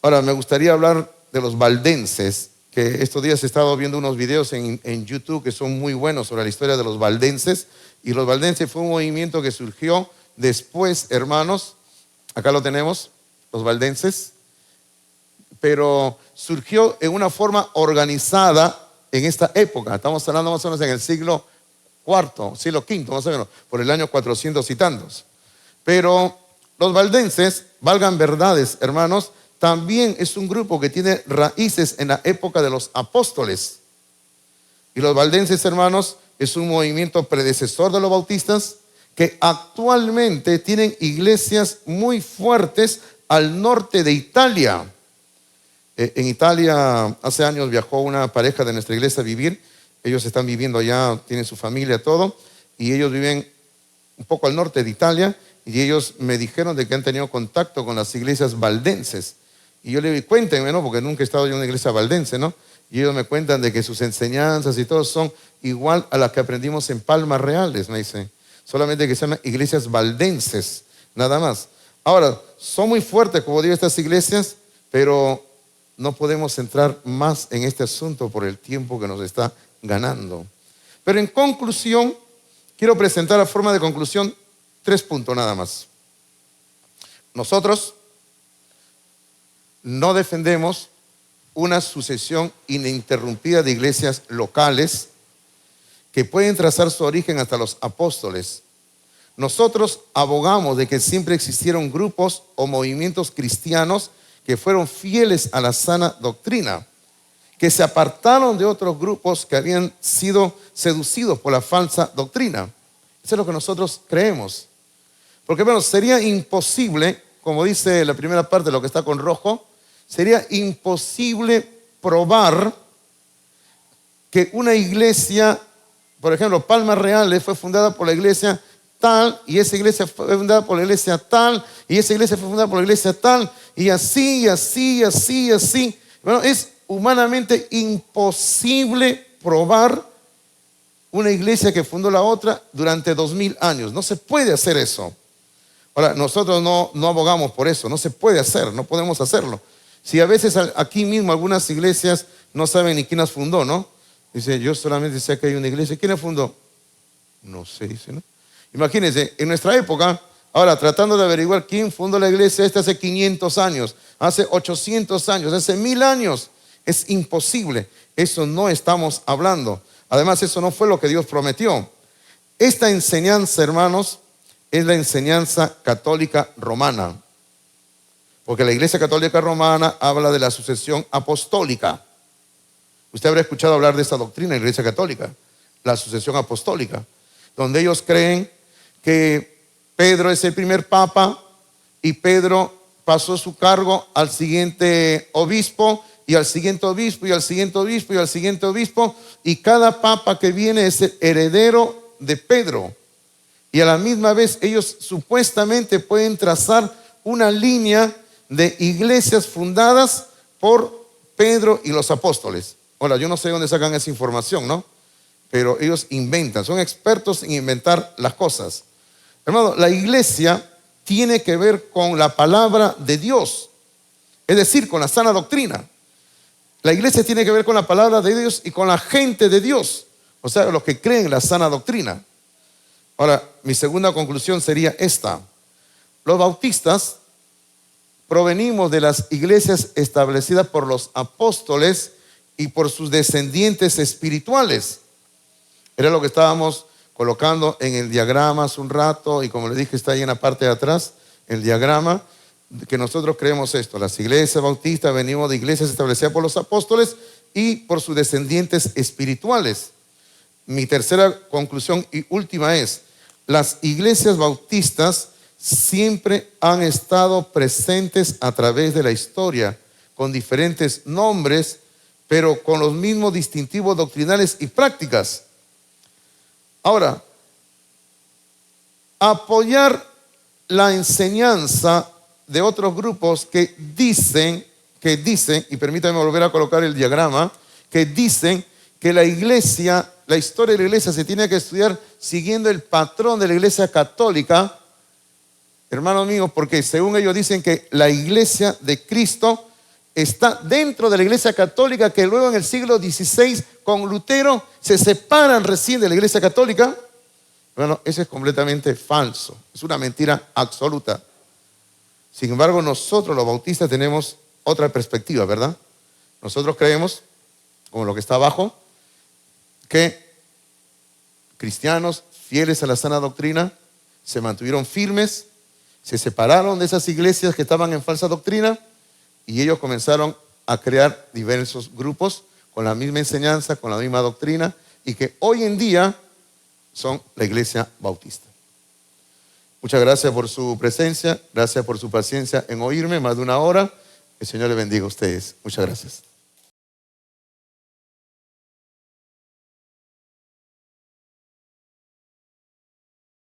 Ahora, me gustaría hablar de los valdenses, que estos días he estado viendo unos videos en YouTube que son muy buenos sobre la historia de los valdenses. Y los valdenses fue un movimiento que surgió después, hermanos, acá lo tenemos, los valdenses, pero surgió en una forma organizada en esta época. Estamos hablando más o menos en el siglo IV, siglo V, más o menos, por el año 400 y tantos. Pero los valdenses, valgan verdades, hermanos, también es un grupo que tiene raíces en la época de los apóstoles. Y los valdenses, hermanos, es un movimiento predecesor de los bautistas que actualmente tienen iglesias muy fuertes al norte de Italia. En Italia hace años viajó una pareja de nuestra iglesia a vivir. Ellos están viviendo allá, tienen su familia, todo. Y ellos viven un poco al norte de Italia. Y ellos me dijeron de que han tenido contacto con las iglesias valdenses. Y yo le digo, cuéntenme, ¿no? Porque nunca he estado yo en una iglesia valdense, ¿no? Y ellos me cuentan de que sus enseñanzas y todo son igual a las que aprendimos en Palmas Reales, me dicen. Solamente que se llaman iglesias valdenses, nada más. Ahora, son muy fuertes, como digo, estas iglesias, pero no podemos entrar más en este asunto por el tiempo que nos está ganando. Pero en conclusión, quiero presentar a forma de conclusión 3 puntos nada más. Nosotros no defendemos una sucesión ininterrumpida de iglesias locales que pueden trazar su origen hasta los apóstoles. Nosotros abogamos de que siempre existieron grupos o movimientos cristianos que fueron fieles a la sana doctrina, que se apartaron de otros grupos que habían sido seducidos por la falsa doctrina. Eso es lo que nosotros creemos. Porque bueno, sería imposible, como dice la primera parte de lo que está con rojo, sería imposible probar que una iglesia, por ejemplo, Palmas Reales fue fundada por la iglesia tal, y esa iglesia fue fundada por la iglesia tal, y esa iglesia fue fundada por la iglesia tal, y así, y así, y así, y así. Bueno, es humanamente imposible probar una iglesia que fundó la otra durante 2000 años. No se puede hacer eso. Ahora, nosotros no abogamos por eso, no se puede hacer, no podemos hacerlo. Si a veces aquí mismo algunas iglesias no saben ni quién las fundó, ¿no? Dice, yo solamente sé que hay una iglesia. ¿Quién la fundó? No sé, dice, ¿no? Imagínense, en nuestra época, ahora tratando de averiguar quién fundó la iglesia esta hace 500 años, hace 800 años, hace 1000 años, es imposible. Eso no estamos hablando. Además, eso no fue lo que Dios prometió. Esta enseñanza, hermanos, es la enseñanza católica romana. Porque la Iglesia Católica Romana habla de la sucesión apostólica. Usted habrá escuchado hablar de esta doctrina en la Iglesia Católica, la sucesión apostólica, donde ellos creen que Pedro es el primer papa y Pedro pasó su cargo al siguiente obispo y al siguiente obispo y al siguiente obispo y al siguiente obispo, y cada papa que viene es el heredero de Pedro. Y a la misma vez ellos supuestamente pueden trazar una línea de iglesias fundadas por Pedro y los apóstoles. Ahora, yo no sé dónde sacan esa información, ¿no? Pero ellos inventan, son expertos en inventar las cosas. Hermano, la iglesia tiene que ver con la palabra de Dios, es decir, con la sana doctrina. La iglesia tiene que ver con la palabra de Dios y con la gente de Dios, o sea, los que creen la sana doctrina. Ahora, mi segunda conclusión sería esta. Los bautistas provenimos de las iglesias establecidas por los apóstoles y por sus descendientes espirituales. Era lo que estábamos colocando en el diagrama hace un rato, y como le dije, está ahí en la parte de atrás, el diagrama, que nosotros creemos esto. Las iglesias bautistas venimos de iglesias establecidas por los apóstoles y por sus descendientes espirituales. Mi tercera conclusión y última es, las iglesias bautistas siempre han estado presentes a través de la historia, con diferentes nombres, pero con los mismos distintivos doctrinales y prácticas. Ahora, apoyar la enseñanza de otros grupos que dicen, y permítanme volver a colocar el diagrama, que dicen que la iglesia, la historia de la iglesia se tiene que estudiar siguiendo el patrón de la iglesia católica, hermanos míos, porque según ellos dicen que la iglesia de Cristo está dentro de la iglesia católica, que luego en el siglo XVI con Lutero se separan recién de la iglesia católica. Bueno, eso es completamente falso, es una mentira absoluta. Sin embargo, nosotros los bautistas tenemos otra perspectiva, ¿verdad? Nosotros creemos, como lo que está abajo, que cristianos fieles a la sana doctrina se mantuvieron firmes, se separaron de esas iglesias que estaban en falsa doctrina y ellos comenzaron a crear diversos grupos con la misma enseñanza, con la misma doctrina, y que hoy en día son la iglesia bautista. Muchas gracias por su presencia, gracias por su paciencia en oírme, más de una hora. El Señor le bendiga a ustedes. Muchas gracias.